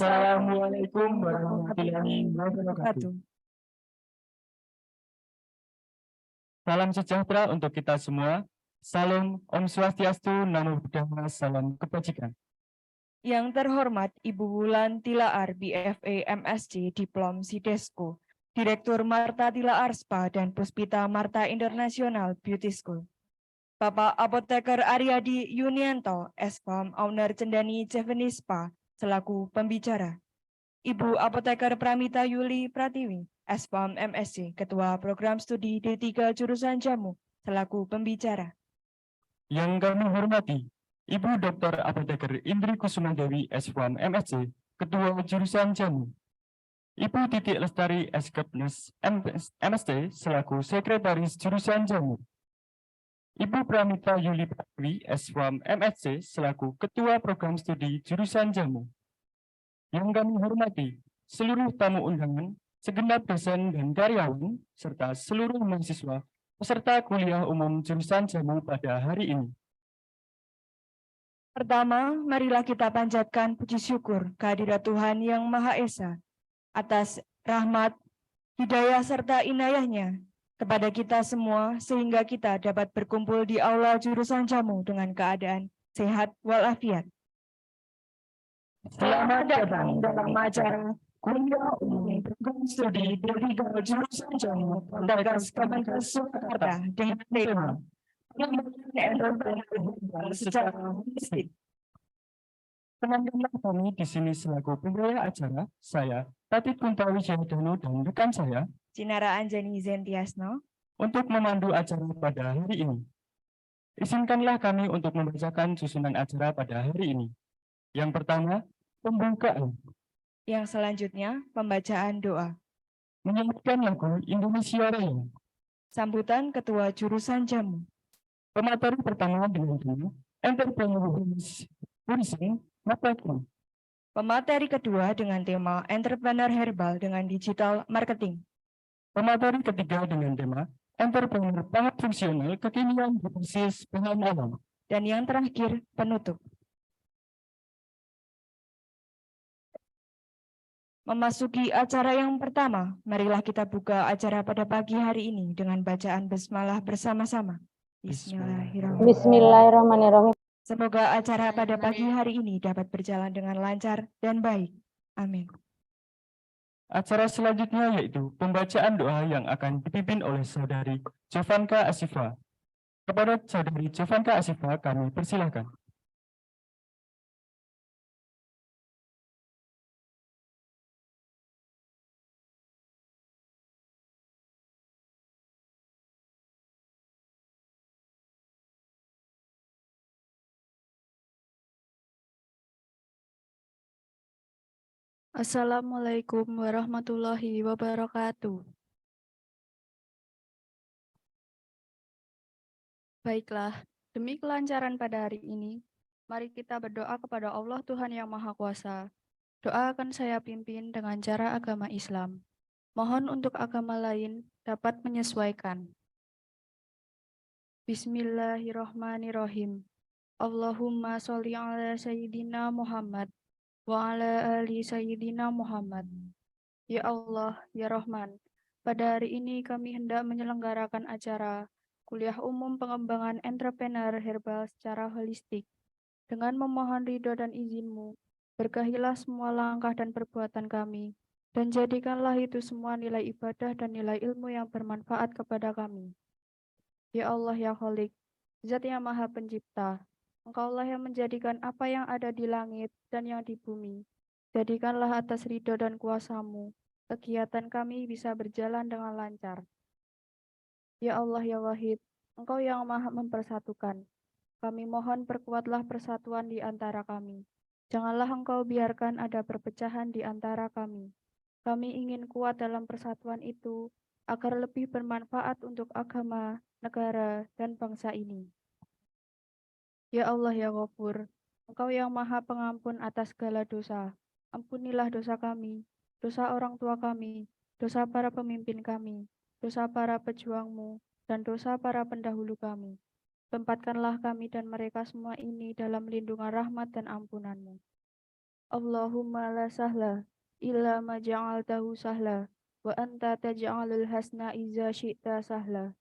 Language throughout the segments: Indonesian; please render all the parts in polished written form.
Assalamualaikum warahmatullahi wabarakatuh. Salam sejahtera untuk kita semua. Salam Om Swastiastu, Namo Buddhaya, salam kebajikan. Yang terhormat Ibu Wulan Tilaar, BFA MSc, Diplom Sidesco, Direktur Marta Tilaar Spa dan Puspita Marta International Beauty School. Bapak Apoteker Aryadi Yunianto, S.Pharm Owner Cendani Javanese Spa, selaku pembicara. Ibu Apoteker Pramita Yuli Pratiwi, S.Pharm MSc, Ketua Program Studi D3 Jurusan Jamu, selaku pembicara. Yang kami hormati Ibu Dr. Apoteker Indri Kusuma Dewi, S.Pharm MSc, Ketua Jurusan Jamu. Ibu Titik Lestari, S.Kepnes MSc, selaku Sekretaris Jurusan Jamu. Ibu Pramita Yuli Pratiwi, S.Pharm MSc, selaku Ketua Program Studi Jurusan Jamu. Yang kami hormati seluruh tamu undangan, segenap dosen dan karyawan, serta seluruh mahasiswa peserta kuliah umum jurusan jamu pada hari ini. Pertama, marilah kita panjatkan puji syukur kehadirat Tuhan Yang Maha Esa atas rahmat, hidayah serta inayahnya kepada kita semua sehingga kita dapat berkumpul di aula jurusan jamu dengan keadaan sehat walafiat. Selamat datang dalam acara kuliah umum program studi D3 jurusan jamu Poltekkes Kemenkes Surakarta dengan tema pengembangan entrepreneur secara holistik. Teman-teman kami di sini selaku pembawa acara, saya Tatit Kunta Wijayadano dan rekan saya Cinara Anjani Zentiasno untuk memandu acara pada hari ini. Izinkanlah kami untuk membacakan susunan acara pada hari ini. Yang pertama, pembukaan. Yang selanjutnya, pembacaan doa. Menyanyikan lagu Indonesia Raya. Sambutan Ketua Jurusan Jamu. Pemateri pertama dengan tema Entrepreneurship Marketing. Pemateri kedua dengan tema Entrepreneur Herbal dengan Digital Marketing. Pemateri ketiga dengan tema Entrepreneur Pangan Fungsional Kekinian Berbasis Bahan Alam. Dan yang terakhir, penutup. Memasuki acara yang pertama, marilah kita buka acara pada pagi hari ini dengan bacaan basmalah bersama-sama. Bismillahirrahmanirrahim. Bismillahirrahmanirrahim. Semoga acara pada pagi hari ini dapat berjalan dengan lancar dan baik. Amin. Acara selanjutnya yaitu pembacaan doa yang akan dipimpin oleh Saudari Jovanka Asifa. Kepada Saudari Jovanka Asifa kami persilahkan. Assalamualaikum warahmatullahi wabarakatuh. Baiklah, demi kelancaran pada hari ini, mari kita berdoa kepada Allah Tuhan Yang Maha Kuasa. Doa akan saya pimpin dengan cara agama Islam. Mohon untuk agama lain dapat menyesuaikan. Bismillahirrahmanirrahim. Allahumma sholli ala Sayyidina Muhammad wa ala ali Sayyidina Muhammad. Ya Allah, ya Rahman, pada hari ini kami hendak menyelenggarakan acara Kuliah Umum Pengembangan Entrepreneur Herbal secara holistik. Dengan memohon ridho dan izin-Mu, berkahilah semua langkah dan perbuatan kami, dan jadikanlah itu semua nilai ibadah dan nilai ilmu yang bermanfaat kepada kami. Ya Allah, ya Khalik, Zat yang Maha Pencipta, Engkaulah yang menjadikan apa yang ada di langit dan yang di bumi. Jadikanlah atas ridho dan kuasa-Mu, kegiatan kami bisa berjalan dengan lancar. Ya Allah, ya Wahid, Engkau yang Maha mempersatukan. Kami mohon perkuatlah persatuan di antara kami. Janganlah Engkau biarkan ada perpecahan di antara kami. Kami ingin kuat dalam persatuan itu, agar lebih bermanfaat untuk agama, negara, dan bangsa ini. Ya Allah, ya Ghafur, Engkau yang Maha Pengampun atas segala dosa. Ampunilah dosa kami, dosa orang tua kami, dosa para pemimpin kami, dosa para pejuang-Mu, dan dosa para pendahulu kami. Tempatkanlah kami dan mereka semua ini dalam lindungan rahmat dan ampunan-Mu. Allahumma la sahla illa ma ja'altahu sahla wa anta taj'alul hasna iza syi'ta sahla.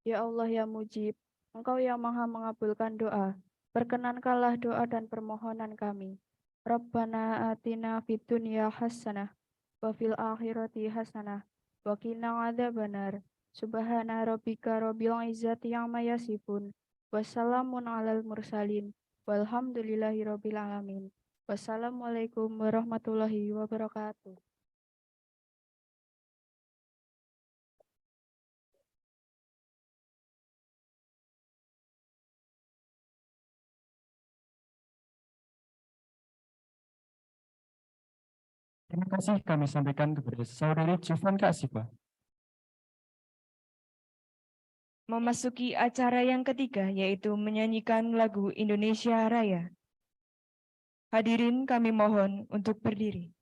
Ya Allah ya Mujib, Engkau yang Maha mengabulkan doa. Perkenankanlah doa dan permohonan kami. Rabbana atina fid dunya hasanah wa fil akhirati hasanah wa qina adzabannar. Subhana rabbika rabbil izzati amma yasifun. Wassalamun alal mursalin. Walhamdulillahi rabbil alamin. Wassalamualaikum warahmatullahi wabarakatuh. Terima kasih kami sampaikan kepada Saudari Jovanka Asifa. Memasuki acara yang ketiga, yaitu menyanyikan lagu Indonesia Raya. Hadirin kami mohon untuk berdiri.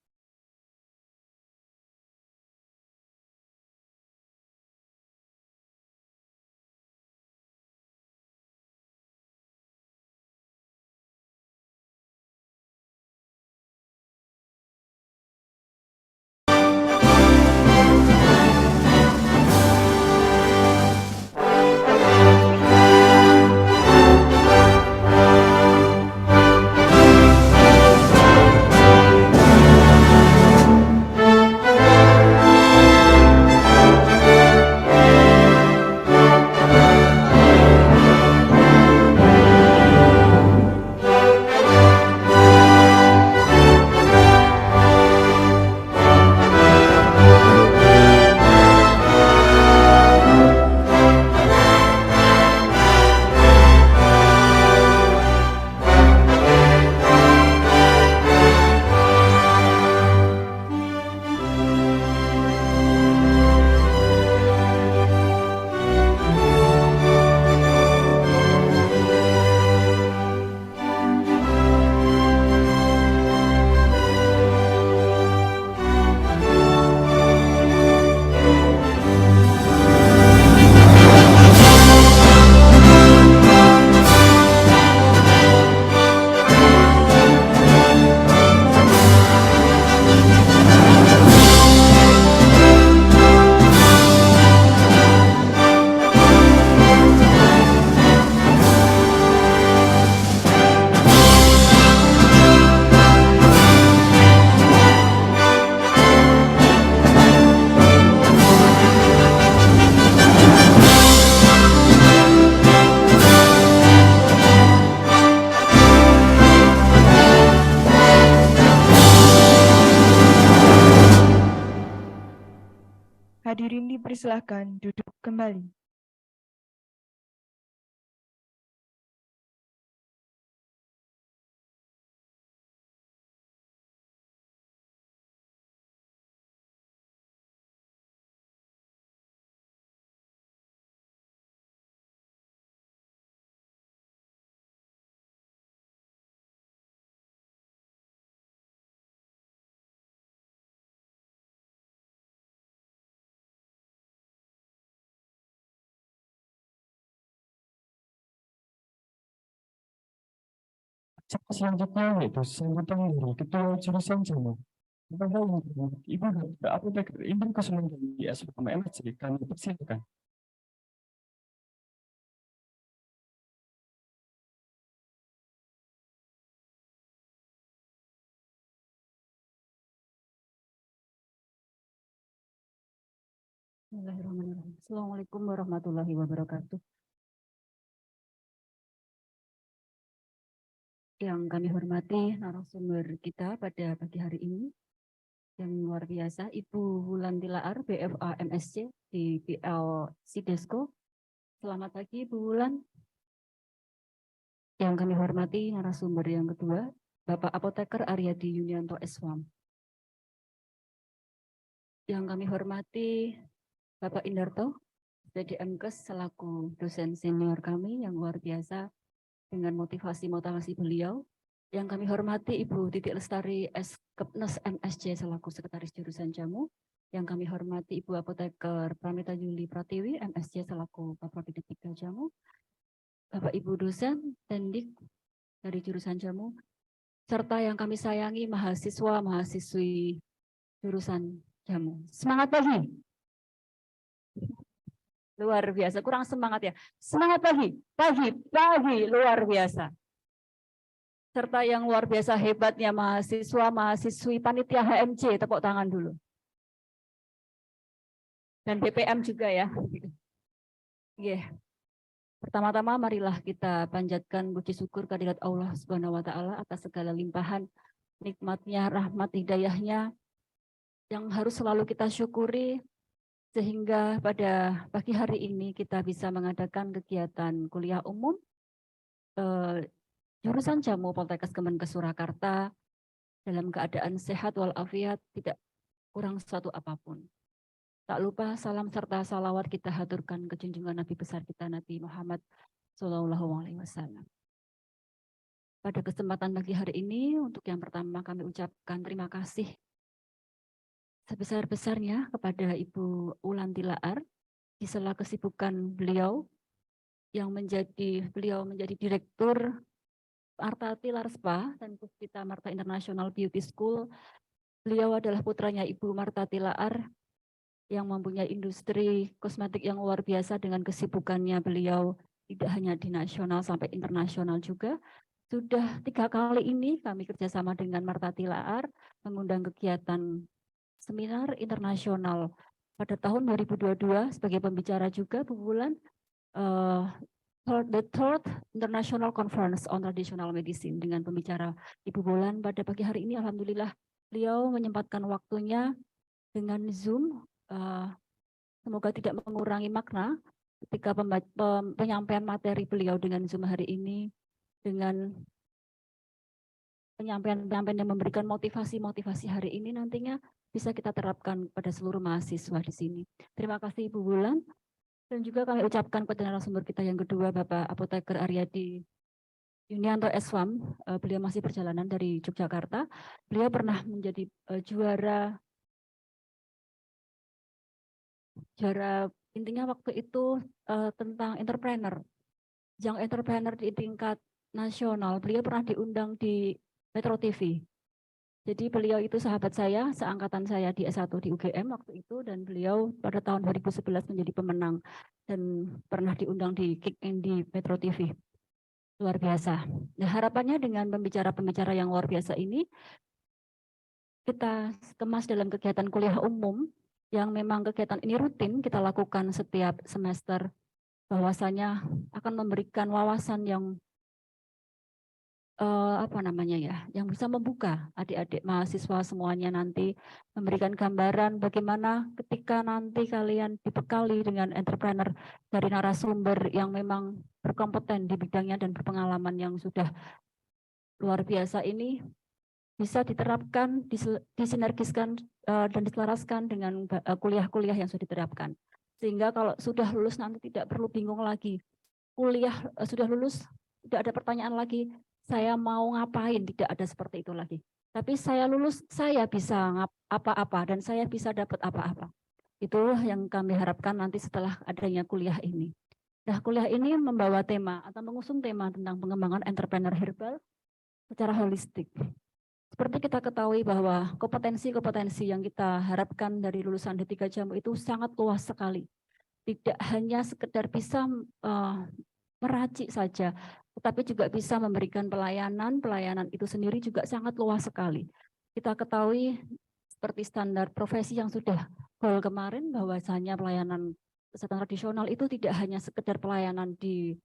Hadirin dipersilahkan duduk kembali. Acara selanjutnya yaitu sambutan dari Ketua Jurusan Jamu. Kepada Ibu Dr. Apoteker Indri Kusumandani SPM MSc, kami persilakan. Bismillahirrahmanirrahim. Assalamualaikum warahmatullahi wabarakatuh. Yang kami hormati narasumber kita pada pagi hari ini, yang luar biasa, Ibu Wulan Tilaar, BFA MSc di PL Sidesko. Selamat pagi, Ibu Wulan. Yang kami hormati narasumber yang kedua, Bapak Apoteker Aryadi Yunianto S1. Yang kami hormati Bapak Indarto, PDMkes selaku dosen senior kami yang luar biasa dengan motivasi beliau. Yang kami hormati Ibu Titik Lestari Eskepnes MSc selaku Sekretaris Jurusan Jamu. Yang kami hormati Ibu Apoteker Pramita Yuli Pratiwi MSc selaku Bapak 3 Jamu. Bapak Ibu dosen Tendik dari Jurusan Jamu. serta yang kami sayangi mahasiswa-mahasiswi jurusan jamu. Semangat pagi. Luar biasa, kurang semangat ya. Semangat pagi, luar biasa. Serta yang luar biasa hebatnya mahasiswa-mahasiswi panitia HMC, tepuk tangan dulu. Dan BPM juga ya. Pertama-tama marilah kita panjatkan puji syukur kehadirat Allah Subhanahu wa taala atas segala limpahan nikmatnya, rahmat, hidayahnya yang harus selalu kita syukuri, sehingga pada pagi hari ini kita bisa mengadakan kegiatan kuliah umum jurusan Jamu Poltekkes Kemenkes Surakarta dalam keadaan sehat walafiat, tidak kurang suatu apapun. Tak lupa salam serta salawat kita haturkan ke junjungan Nabi besar kita Nabi Muhammad SAW. Pada kesempatan pagi hari ini, untuk yang pertama kami ucapkan terima kasih sebesar-besarnya kepada Ibu Ulan Tilaar di sela kesibukan beliau menjadi Direktur Marta Tilaar Spa dan Puspita Marta International Beauty School. Beliau adalah putranya Ibu Marta Tilaar yang mempunyai industri kosmetik yang luar biasa dengan kesibukannya beliau tidak hanya di nasional sampai internasional juga. Sudah 3 kali ini kami kerjasama dengan Marta Tilaar mengundang kegiatan seminar internasional. Pada tahun 2022 sebagai pembicara juga Bu Wulan, the third International Conference on Traditional Medicine dengan pembicara Ibu Wulan. Pada pagi hari ini alhamdulillah beliau menyempatkan waktunya dengan Zoom. Semoga tidak mengurangi makna ketika penyampaian materi beliau dengan Zoom hari ini, dengan penyampaian yang memberikan motivasi hari ini nantinya bisa kita terapkan pada seluruh mahasiswa di sini. Terima kasih Ibu Wulan, dan juga kami ucapkan kepada narasumber kita yang kedua Bapak Apoteker Aryadi Yunianto SFAM. Beliau masih perjalanan dari Yogyakarta. Beliau pernah menjadi juara intinya waktu itu tentang entrepreneur, young entrepreneur di tingkat nasional. Beliau pernah diundang di Metro TV. Jadi beliau itu sahabat saya, seangkatan saya di S1 di UGM waktu itu, dan beliau pada tahun 2011 menjadi pemenang dan pernah diundang di Kick In di Metro TV. Luar biasa. Nah, harapannya dengan pembicara-pembicara yang luar biasa ini kita kemas dalam kegiatan kuliah umum yang memang kegiatan ini rutin kita lakukan setiap semester, bahwasanya akan memberikan wawasan yang yang bisa membuka adik-adik mahasiswa semuanya nanti, memberikan gambaran bagaimana ketika nanti kalian dibekali dengan entrepreneur dari narasumber yang memang berkompeten di bidangnya dan berpengalaman yang sudah luar biasa ini, bisa diterapkan, disinergiskan dan diselaraskan dengan kuliah-kuliah yang sudah diterapkan. Sehingga kalau sudah lulus nanti tidak perlu bingung lagi. Kuliah sudah lulus, tidak ada pertanyaan lagi, saya mau ngapain, tidak ada seperti itu lagi. Tapi saya lulus, saya bisa apa-apa dan saya bisa dapat apa-apa. Itu yang kami harapkan nanti setelah adanya kuliah ini. Nah, kuliah ini membawa tema atau mengusung tema tentang pengembangan entrepreneur herbal secara holistik. Seperti kita ketahui bahwa kompetensi-kompetensi yang kita harapkan dari lulusan D3 Jamu itu sangat luas sekali. Tidak hanya sekedar bisa meracik saja, tetapi juga bisa memberikan pelayanan. Pelayanan itu sendiri juga sangat luas sekali. Kita ketahui seperti standar profesi yang sudah goal kemarin, bahwasanya pelayanan kesehatan tradisional itu tidak hanya sekedar pelayanan di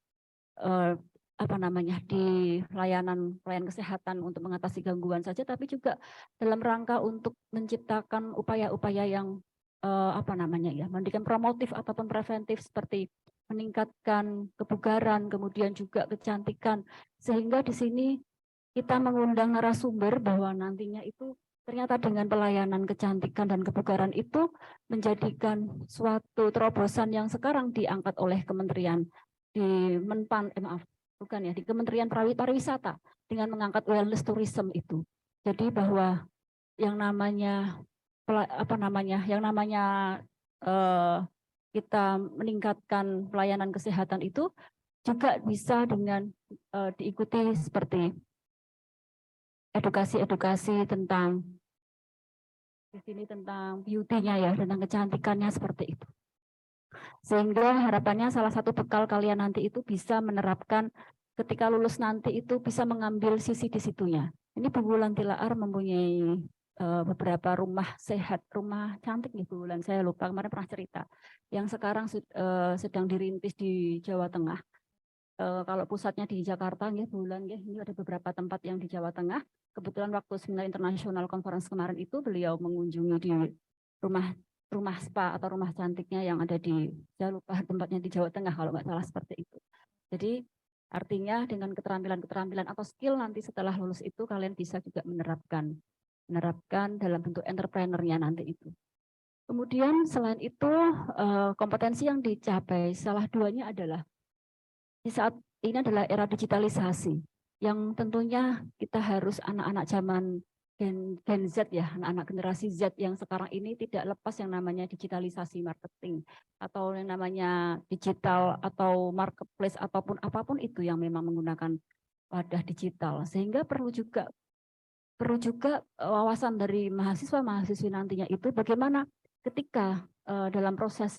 di pelayanan kesehatan untuk mengatasi gangguan saja, tapi juga dalam rangka untuk menciptakan upaya-upaya yang memberikan promotif ataupun preventif, seperti meningkatkan kebugaran, kemudian juga kecantikan, sehingga di sini kita mengundang narasumber bahwa nantinya itu ternyata dengan pelayanan kecantikan dan kebugaran itu menjadikan suatu terobosan yang sekarang diangkat oleh Kementerian di di Kementerian Pariwisata dengan mengangkat wellness tourism itu. Jadi bahwa yang namanya kita meningkatkan pelayanan kesehatan itu juga bisa dengan diikuti seperti edukasi-edukasi tentang di sini tentang beauty-nya ya, tentang kecantikannya seperti itu. Sehingga harapannya salah satu bekal kalian nanti itu bisa menerapkan ketika lulus nanti itu bisa mengambil sisi di situnya. Ini Bu Wulan Tilaar mempunyai beberapa rumah sehat, rumah cantik nih Bu Wulan, saya lupa kemarin pernah cerita, yang sekarang sedang dirintis di Jawa Tengah. Kalau pusatnya di Jakarta, ya Bu Wulan, ya, ini ada beberapa tempat yang di Jawa Tengah. Kebetulan waktu Seminar International Conference kemarin itu beliau mengunjungi di rumah spa atau rumah cantiknya yang ada di, saya lupa tempatnya di Jawa Tengah kalau nggak salah seperti itu. Jadi artinya dengan keterampilan-keterampilan atau skill nanti setelah lulus itu kalian bisa juga menerapkan dalam bentuk entrepreneurnya nanti itu. Kemudian selain itu kompetensi yang dicapai salah duanya adalah di saat ini adalah era digitalisasi yang tentunya kita harus anak-anak zaman Gen Z ya, anak-anak generasi Z yang sekarang ini tidak lepas yang namanya digitalisasi marketing atau yang namanya digital atau marketplace ataupun apapun itu yang memang menggunakan wadah digital, sehingga perlu juga wawasan dari mahasiswa-mahasiswi nantinya itu bagaimana ketika dalam proses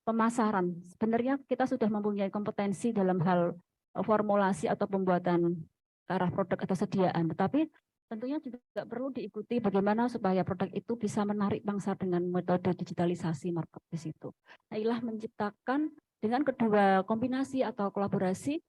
pemasaran sebenarnya kita sudah mempunyai kompetensi dalam hal formulasi atau pembuatan arah produk atau sediaan, tetapi tentunya juga perlu diikuti bagaimana supaya produk itu bisa menarik bangsa dengan metode digitalisasi marketplace itu. Nah, inilah menciptakan dengan kedua kombinasi atau kolaborasi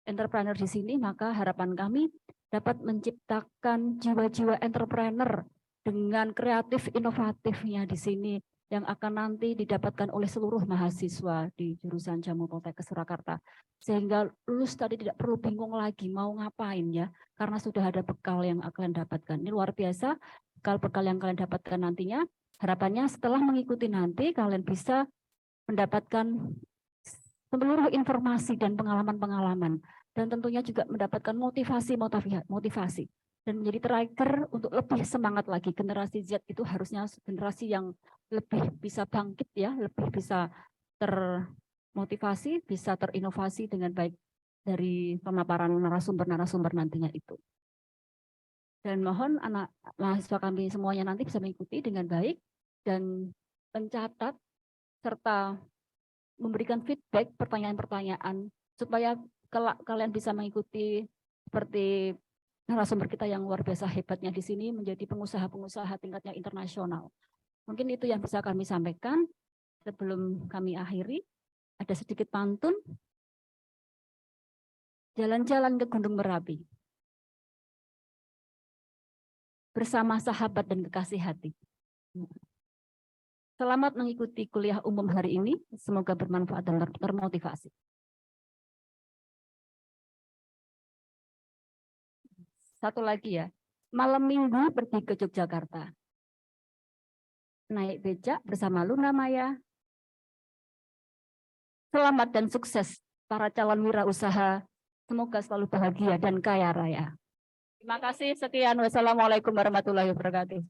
entrepreneur di sini, maka harapan kami dapat menciptakan jiwa-jiwa entrepreneur dengan kreatif inovatifnya di sini yang akan nanti didapatkan oleh seluruh mahasiswa di jurusan Jamu Poltekkes Surakarta. Sehingga lulus tadi tidak perlu bingung lagi mau ngapain ya, karena sudah ada bekal yang kalian dapatkan. Ini luar biasa, bekal-bekal yang kalian dapatkan nantinya. Harapannya setelah mengikuti nanti kalian bisa mendapatkan seluruh informasi dan pengalaman-pengalaman. Dan tentunya juga mendapatkan motivasi. Dan menjadi trigger untuk lebih semangat lagi. Generasi Z itu harusnya generasi yang lebih bisa bangkit ya, lebih bisa termotivasi, bisa terinovasi dengan baik dari pemaparan narasumber-narasumber nantinya itu. Dan mohon anak mahasiswa kami semuanya nanti bisa mengikuti dengan baik dan mencatat serta memberikan feedback pertanyaan-pertanyaan supaya kalian bisa mengikuti seperti narasumber kita yang luar biasa hebatnya di sini menjadi pengusaha-pengusaha tingkatnya internasional. Mungkin itu yang bisa kami sampaikan sebelum kami akhiri. Ada sedikit pantun. Jalan-jalan ke Gunung Merapi. Bersama sahabat dan kekasih hati. Selamat mengikuti kuliah umum hari ini. Semoga bermanfaat dan termotivasi. Satu lagi ya, malam minggu pergi ke Yogyakarta. Naik becak bersama Luna Maya. Selamat dan sukses para calon wirausaha. Semoga selalu bahagia dan kaya raya. Terima kasih, sekian. Wassalamualaikum warahmatullahi wabarakatuh.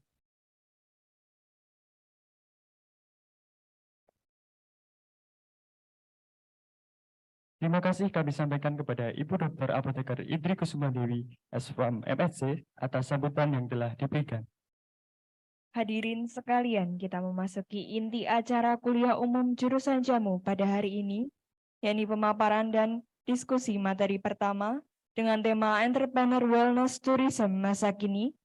Terima kasih kami sampaikan kepada Ibu Dr. Apoteker Indri Kusuma Dewi, S1 MSc, atas sambutan yang telah diberikan. Hadirin sekalian, kita memasuki inti acara kuliah umum jurusan jamu pada hari ini, yakni pemaparan dan diskusi materi pertama dengan tema Entrepreneur Wellness Tourism masa kini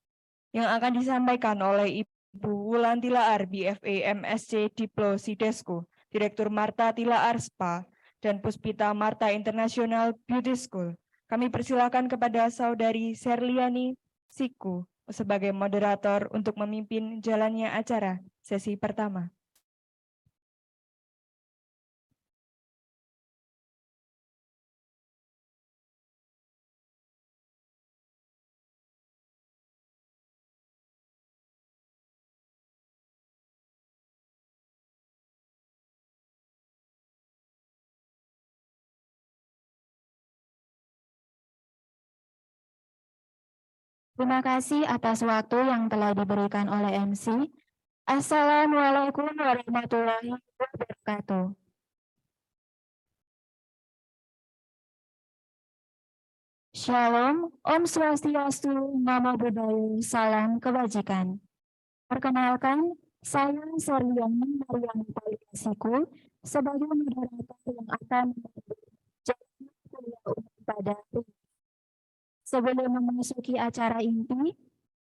yang akan disampaikan oleh Ibu Wulan Tilaar, BFA MSc Diplo Sidesco, Direktur Marta Tilaar Spa, dan Puspita Marta International Beauty School. Kami persilakan kepada Saudari Serliani Siku sebagai moderator untuk memimpin jalannya acara sesi pertama. Terima kasih atas waktu yang telah diberikan oleh MC. Assalamualaikum warahmatullahi wabarakatuh. Shalom, Om Swastiastu, Namo Buddhaya, Salam Kebajikan. Perkenalkan, saya Sariani Mariana Palikasiku sebagai moderator yang akan membantu jalannya kuliah umum pada hari ini. Sebelum memasuki acara inti,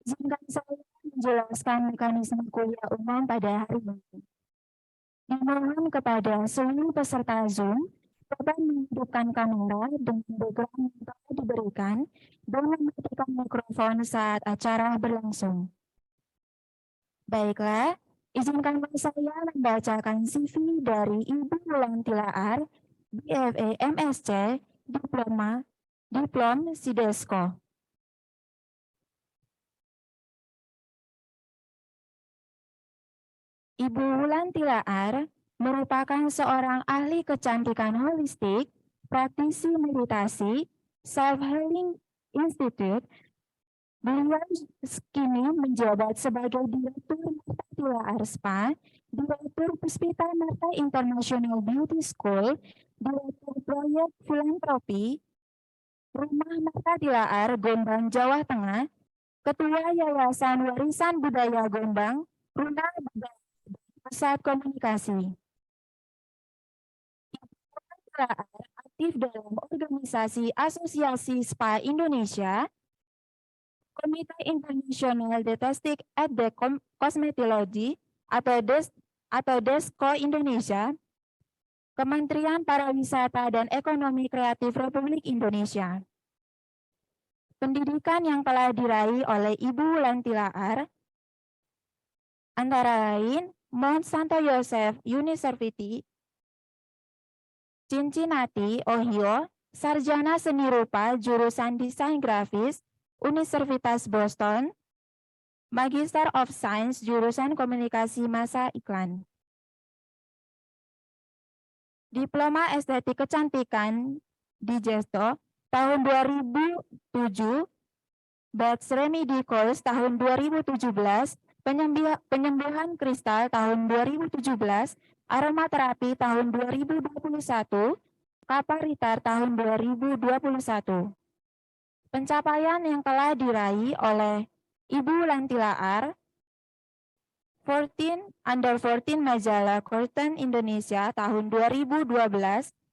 izinkan saya menjelaskan mekanisme kuliah umum pada hari ini. Dimohon kepada seluruh peserta Zoom dapat menghidupkan kamera dengan background yang telah diberikan dan mematikan mikrofon saat acara berlangsung. Baiklah, izinkanlah saya membacakan CV dari Ibu Wulan Tilaar, BFA MSc, Diplom Sidesko. Ibu Wulan Tilaar merupakan seorang ahli kecantikan holistik, praktisi meditasi, Self-Healing Institute. Beliau kini menjabat sebagai Direktur Marta Tilaar Spa, Direktur Puspita Marta International Beauty School, Direktur Proyek Filantropi, Rumah Marta Tilaar, Gombang, Jawa Tengah, Ketua Yayasan Warisan Budaya Gombang, Rumah Budaya Pusat Komunikasi. Aktif dalam organisasi Asosiasi Spa Indonesia, Komite Internasional Dietetik at the Cosmetology atau DESCO Indonesia, Kementerian Pariwisata dan Ekonomi Kreatif Republik Indonesia. Pendidikan yang telah diraih oleh Ibu Wulan Tilaar antara lain Mount Santo Joseph University, Cincinnati, Ohio, Sarjana Seni Rupa jurusan Desain Grafis, Universitas Boston, Magister of Science jurusan Komunikasi Massa Iklan. Diploma Estetik Kecantikan di Gesto tahun 2007, Batch Remedy Course tahun 2017, Penyembuhan Kristal tahun 2017, Aromaterapi tahun 2021, Kaparitar tahun 2021. Pencapaian yang telah diraih oleh Ibu Wulan Tilaar, 14 majalah Curtain Indonesia tahun 2012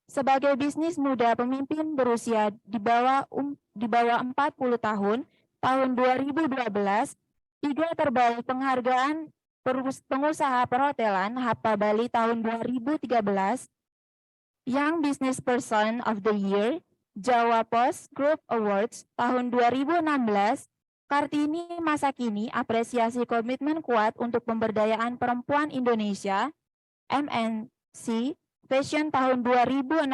sebagai bisnis muda pemimpin berusia di bawah 40 tahun tahun 2012, 3 terbaik penghargaan pengusaha perhotelan Hapa Bali tahun 2013, Young Business Person of the Year, Jawa Post Group Awards tahun 2016, Kartini Masa Kini Apresiasi Komitmen Kuat untuk Pemberdayaan Perempuan Indonesia, MNC Fashion tahun 2016,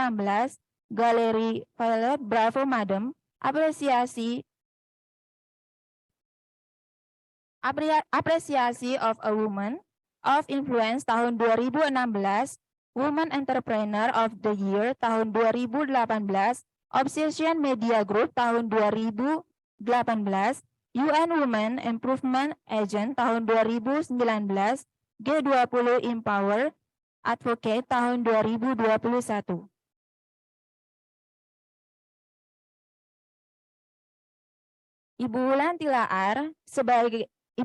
Galeri Violet Bravo Madam Apresiasi of a Woman of Influence tahun 2016, Woman Entrepreneur of the Year tahun 2018, Obsession Media Group tahun 2018, UN Women Improvement Agent tahun 2019, G20 Empower Advocate tahun 2021. Ibu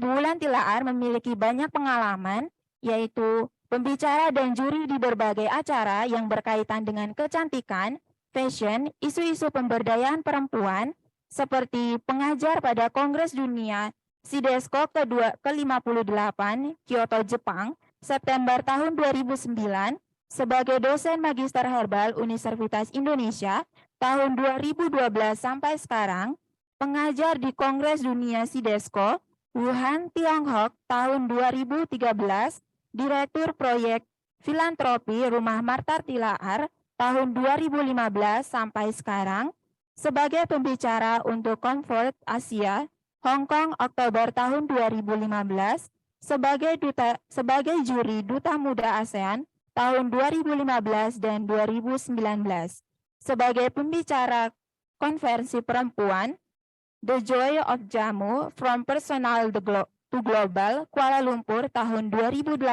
Wulan Tilaar memiliki banyak pengalaman, yaitu pembicara dan juri di berbagai acara yang berkaitan dengan kecantikan, fashion, isu-isu pemberdayaan perempuan, seperti pengajar pada Kongres Dunia Sidesko ke-58 Kyoto, Jepang, September tahun 2009, sebagai dosen Magister Herbal Universitas Indonesia tahun 2012 sampai sekarang, pengajar di Kongres Dunia Sidesko, Wuhan, Tiongkok tahun 2013, Direktur Proyek Filantropi Rumah Marta Tilaar tahun 2015 sampai sekarang, sebagai pembicara untuk Comfort Asia, Hong Kong Oktober tahun 2015, sebagai juri Duta Muda ASEAN tahun 2015 dan 2019, sebagai pembicara konferensi perempuan The Joy of Jamu From Personal to Global Kuala Lumpur tahun 2018,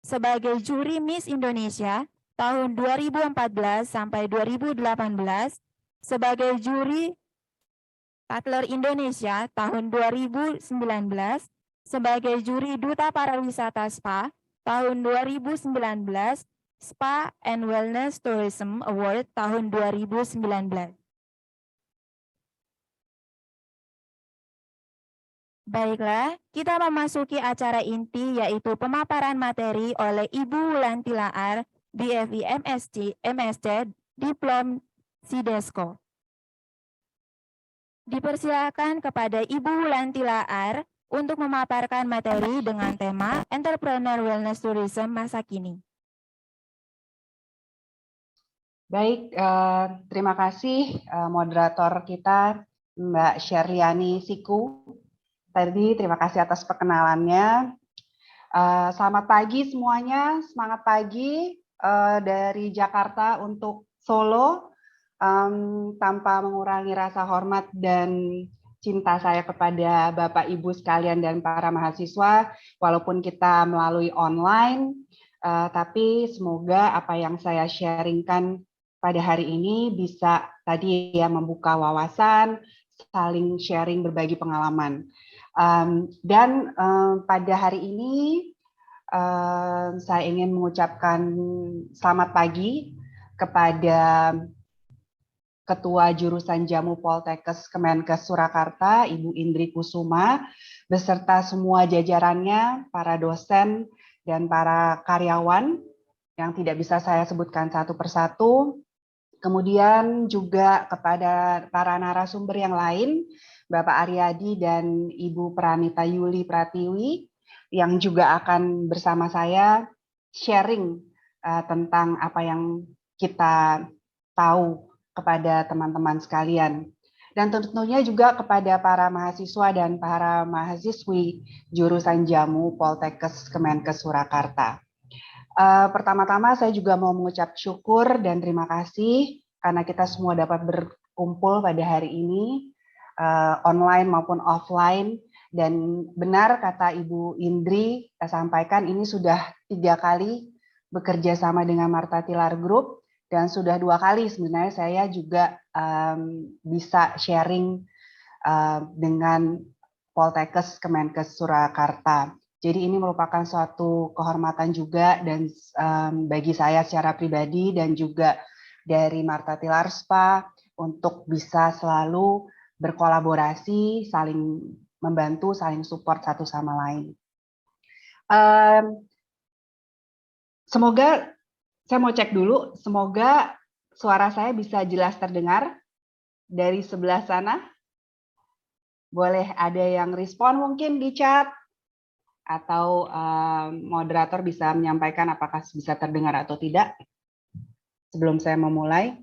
sebagai juri Miss Indonesia tahun 2014 sampai 2018, sebagai juri Tatler Indonesia tahun 2019, sebagai juri Duta Pariwisata SPA tahun 2019, Spa and Wellness Tourism Award tahun 2019. Baiklah, kita memasuki acara inti yaitu pemaparan materi oleh Ibu Wulan Tilaar, BFI MSc, Diplom Sidesko. Dipersilakan kepada Ibu Wulan Tilaar untuk memaparkan materi dengan tema Entrepreneur Wellness Tourism masa kini. Baik, terima kasih moderator kita Mbak Sherliani Siku. Tadi terima kasih atas perkenalannya. Selamat pagi semuanya, semangat pagi dari Jakarta untuk Solo. Tanpa mengurangi rasa hormat dan cinta saya kepada Bapak Ibu sekalian dan para mahasiswa, walaupun kita melalui online, tapi semoga apa yang saya sharingkan pada hari ini bisa tadi ya membuka wawasan, saling sharing berbagi pengalaman. Dan pada hari ini saya ingin mengucapkan selamat pagi kepada Ketua Jurusan Jamu Poltekkes Kemenkes Surakarta, Ibu Indri Kusuma, beserta semua jajarannya, para dosen dan para karyawan yang tidak bisa saya sebutkan satu persatu. Kemudian juga kepada para narasumber yang lain, Bapak Aryadi dan Ibu Pranita Yuli Pratiwi, yang juga akan bersama saya sharing tentang apa yang kita tahu kepada teman-teman sekalian. Dan tentunya juga kepada para mahasiswa dan para mahasiswi jurusan Jamu Poltekkes Kemenkes Surakarta. Pertama-tama saya juga mau mengucap syukur dan terima kasih karena kita semua dapat berkumpul pada hari ini, online maupun offline. Dan benar kata Ibu Indri, saya sampaikan ini sudah 3 kali bekerja sama dengan Marta Tilaar Group, dan sudah 2 kali sebenarnya saya juga bisa sharing dengan Poltekkes Kemenkes Surakarta. Jadi ini merupakan suatu kehormatan juga dan bagi saya secara pribadi dan juga dari Marta Tilaar SPA untuk bisa selalu berkolaborasi, saling membantu, saling support satu sama lain. Semoga saya mau cek dulu, semoga suara saya bisa jelas terdengar dari sebelah sana. Boleh ada yang respon mungkin di chat, atau moderator bisa menyampaikan apakah bisa terdengar atau tidak sebelum saya memulai.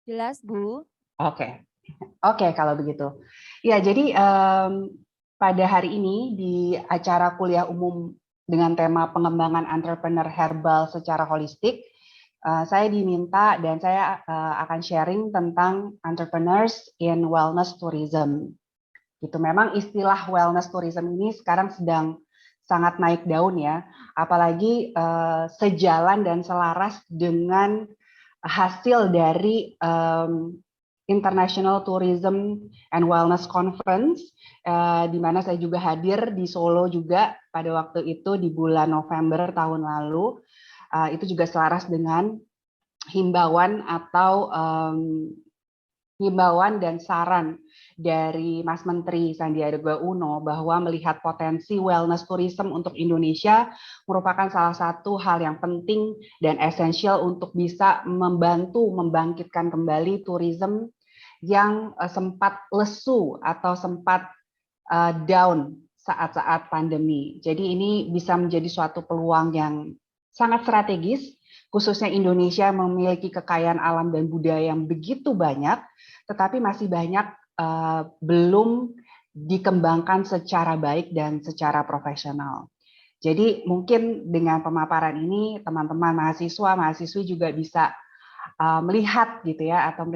Jelas, Bu. Oke, kalau begitu. Ya, jadi pada hari ini di acara kuliah umum dengan tema pengembangan entrepreneur herbal secara holistik, saya diminta dan saya akan sharing tentang entrepreneurs in wellness tourism. Gitu. Memang istilah wellness tourism ini sekarang sedang sangat naik daun ya, apalagi sejalan dan selaras dengan hasil dari International Tourism and Wellness Conference, di mana saya juga hadir di Solo juga pada waktu itu di bulan November tahun lalu. Itu juga selaras dengan himbauan atau himbauan dan saran dari Mas Menteri Sandiaga Uno bahwa melihat potensi wellness tourism untuk Indonesia merupakan salah satu hal yang penting dan esensial untuk bisa membantu membangkitkan kembali tourism yang sempat lesu atau sempat down saat-saat pandemi. Jadi ini bisa menjadi suatu peluang yang sangat strategis, khususnya Indonesia memiliki kekayaan alam dan budaya yang begitu banyak, tetapi masih banyak belum dikembangkan secara baik dan secara profesional. Jadi mungkin dengan pemaparan ini teman-teman mahasiswa-mahasiswi juga bisa melihat gitu ya, atau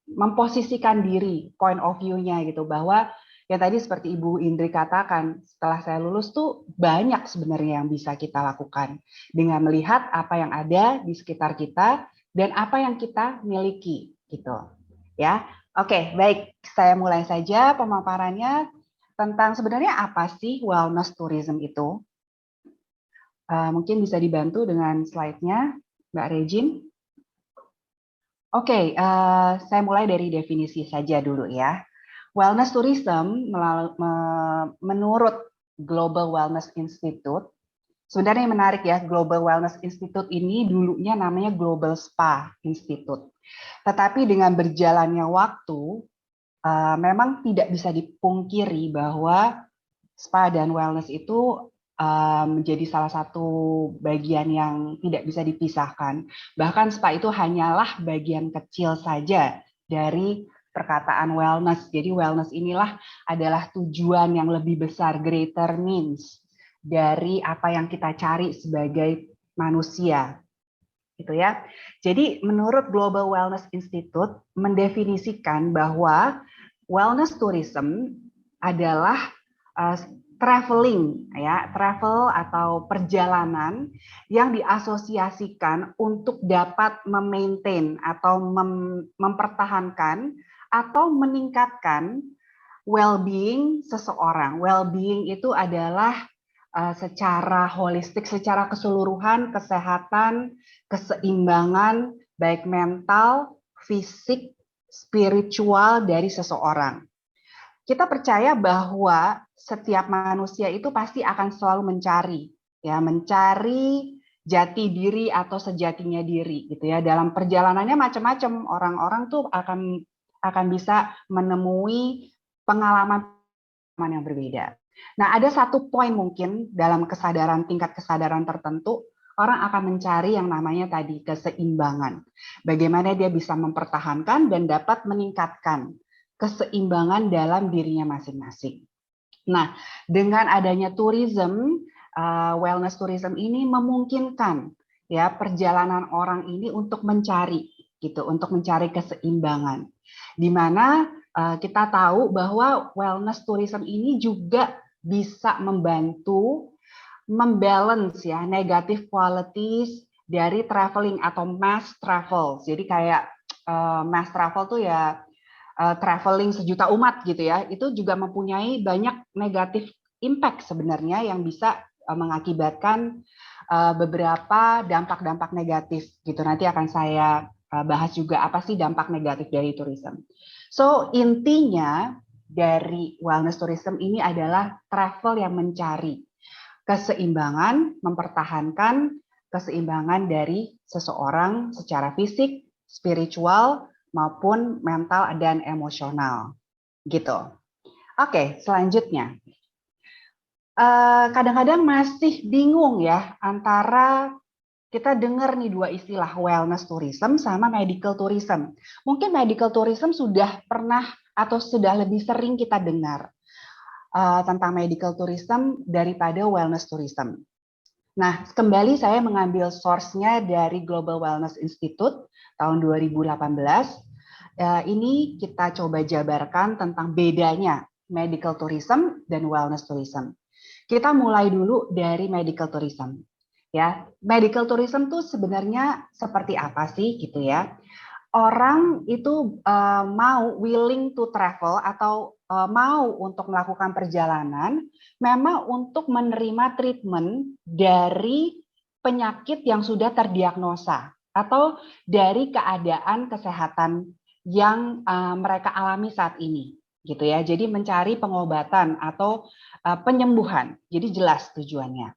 memposisikan diri, point of view-nya gitu, bahwa ya tadi seperti Ibu Indri katakan, setelah saya lulus tuh banyak sebenarnya yang bisa kita lakukan dengan melihat apa yang ada di sekitar kita dan apa yang kita miliki gitu. Ya. Oke, baik. Saya mulai saja pemaparannya tentang sebenarnya apa sih wellness tourism itu. Mungkin bisa dibantu dengan slide-nya, Mbak Regine. Oke, saya mulai dari definisi saja dulu ya. Wellness tourism menurut Global Wellness Institute, sebenarnya menarik ya, Global Wellness Institute ini dulunya namanya Global Spa Institute. Tetapi dengan berjalannya waktu, memang tidak bisa dipungkiri bahwa spa dan wellness itu menjadi salah satu bagian yang tidak bisa dipisahkan. Bahkan spa itu hanyalah bagian kecil saja dari perkataan wellness. Jadi wellness inilah adalah tujuan yang lebih besar, greater means dari apa yang kita cari sebagai manusia. Gitu ya. Jadi menurut Global Wellness Institute mendefinisikan bahwa wellness tourism adalah traveling ya, travel atau perjalanan yang diasosiasikan untuk dapat memaintain atau mempertahankan atau meningkatkan well-being seseorang. Well-being itu adalah secara holistik, secara keseluruhan, kesehatan, keseimbangan, baik mental, fisik, spiritual dari seseorang. Kita percaya bahwa setiap manusia itu pasti akan selalu mencari jati diri atau sejatinya diri gitu ya. Dalam perjalanannya macam-macam, orang-orang tuh akan bisa menemui pengalaman yang berbeda. Nah, ada satu poin mungkin dalam tingkat kesadaran tertentu, orang akan mencari yang namanya tadi keseimbangan. Bagaimana dia bisa mempertahankan dan dapat meningkatkan keseimbangan dalam dirinya masing-masing. Nah, dengan adanya tourism, wellness tourism ini memungkinkan ya perjalanan orang ini untuk mencari keseimbangan. Di mana kita tahu bahwa wellness tourism ini juga bisa membantu membalance ya negative qualities dari traveling atau mass travel. Jadi kayak mass travel tuh ya traveling sejuta umat gitu ya, itu juga mempunyai banyak negatif impact sebenarnya yang bisa mengakibatkan beberapa dampak-dampak negatif gitu. Nanti akan saya bahas juga apa sih dampak negatif dari tourism. So intinya dari wellness tourism ini adalah travel yang mencari keseimbangan, mempertahankan keseimbangan dari seseorang secara fisik, spiritual, maupun mental dan emosional, gitu. Oke, selanjutnya. Kadang-kadang masih bingung ya antara kita dengar nih dua istilah wellness tourism sama medical tourism. Mungkin medical tourism sudah pernah atau sudah lebih sering kita dengar tentang medical tourism daripada wellness tourism. Nah, kembali saya mengambil source-nya dari Global Wellness Institute tahun 2018. Ini kita coba jabarkan tentang bedanya medical tourism dan wellness tourism. Kita mulai dulu dari medical tourism. Ya, medical tourism itu sebenarnya seperti apa sih gitu ya? Orang itu willing to travel atau mau untuk melakukan perjalanan memang untuk menerima treatment dari penyakit yang sudah terdiagnosa atau dari keadaan kesehatan yang mereka alami saat ini gitu ya. Jadi mencari pengobatan atau penyembuhan. Jadi jelas tujuannya.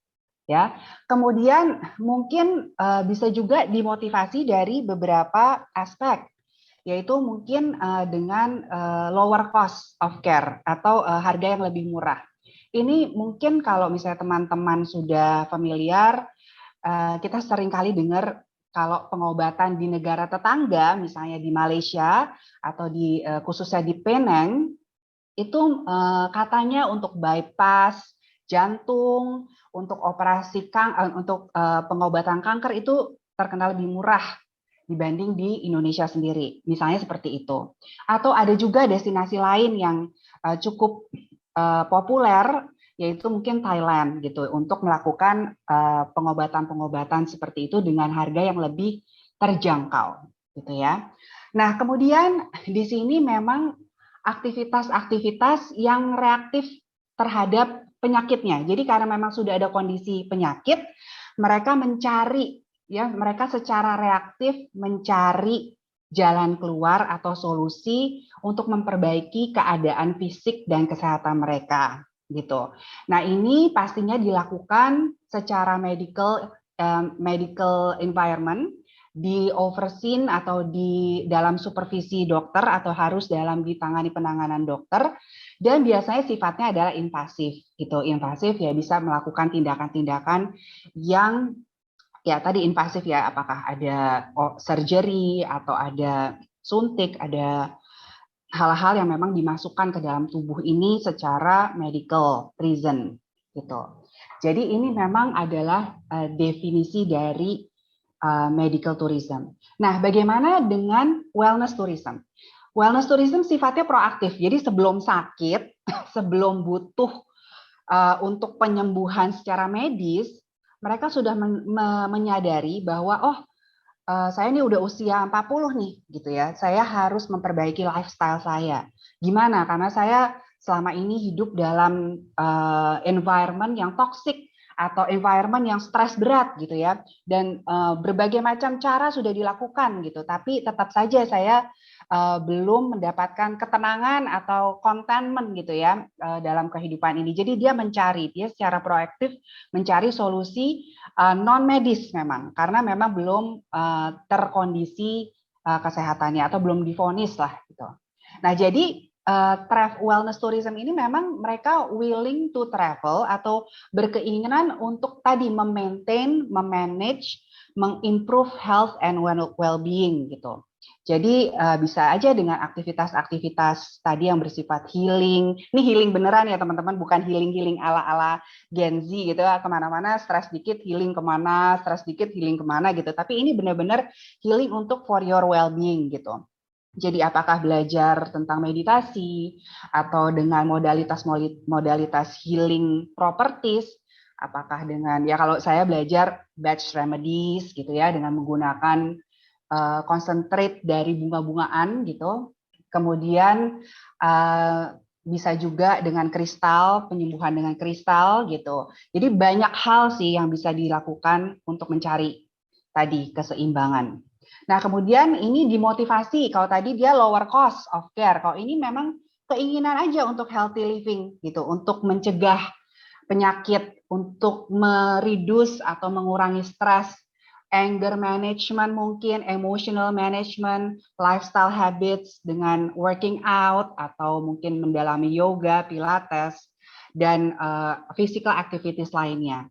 Ya. Kemudian mungkin bisa juga dimotivasi dari beberapa aspek, yaitu mungkin dengan lower cost of care atau harga yang lebih murah. Ini mungkin kalau misalnya teman-teman sudah familiar, kita sering kali dengar kalau pengobatan di negara tetangga, misalnya di Malaysia atau khususnya di Penang, itu katanya untuk bypass jantung, untuk operasi untuk pengobatan kanker itu terkenal lebih murah dibanding di Indonesia sendiri, misalnya seperti itu. Atau ada juga destinasi lain yang cukup populer, yaitu mungkin Thailand gitu, untuk melakukan pengobatan-pengobatan seperti itu dengan harga yang lebih terjangkau, gitu ya. Nah, kemudian di sini memang aktivitas-aktivitas yang reaktif terhadap penyakitnya. Jadi karena memang sudah ada kondisi penyakit, mereka mencari, ya, mereka secara reaktif mencari jalan keluar atau solusi untuk memperbaiki keadaan fisik dan kesehatan mereka, gitu. Nah, ini pastinya dilakukan secara medical environment, di overseen atau di dalam supervisi dokter atau harus dalam ditangani penanganan dokter, dan biasanya sifatnya adalah invasif, gitu. Invasif ya bisa melakukan tindakan-tindakan yang ya tadi invasif ya, apakah ada surgery atau ada suntik, ada hal-hal yang memang dimasukkan ke dalam tubuh ini secara medical reason, gitu. Jadi ini memang adalah definisi dari medical tourism. Nah, bagaimana dengan wellness tourism? Wellness tourism sifatnya proaktif. Jadi sebelum sakit, sebelum butuh untuk penyembuhan secara medis, mereka sudah menyadari bahwa saya ini udah usia 40 nih, gitu ya. Saya harus memperbaiki lifestyle saya. Gimana? Karena saya selama ini hidup dalam environment yang toxic atau environment yang stres berat, gitu ya. Dan berbagai macam cara sudah dilakukan, gitu. Tapi tetap saja saya belum mendapatkan ketenangan atau contentment, gitu ya, dalam kehidupan ini. Jadi dia secara proaktif mencari solusi non medis memang, karena memang belum terkondisi kesehatannya atau belum divonis lah, gitu. Nah, jadi wellness tourism ini memang mereka willing to travel atau berkeinginan untuk tadi memaintain, memanage, mengimprove health and well-being, gitu. Jadi bisa aja dengan aktivitas-aktivitas tadi yang bersifat healing. Ini healing beneran ya teman-teman, bukan healing-healing ala-ala Gen Z gitu, kemana-mana stres dikit healing kemana, stres dikit healing kemana gitu. Tapi ini benar-benar healing untuk for your well-being gitu. Jadi apakah belajar tentang meditasi atau dengan modalitas healing properties, apakah dengan ya kalau saya belajar Bach remedies gitu ya, dengan menggunakan concentrate dari bunga-bungaan gitu. Kemudian bisa juga dengan kristal, penyembuhan dengan kristal gitu. Jadi banyak hal sih yang bisa dilakukan untuk mencari tadi keseimbangan. Nah, kemudian ini dimotivasi. Kalau tadi dia lower cost of care, kalau ini memang keinginan aja untuk healthy living gitu, untuk mencegah penyakit, untuk mereduce atau mengurangi stres, anger management mungkin, emotional management, lifestyle habits dengan working out atau mungkin mendalami yoga, pilates, dan physical activities lainnya.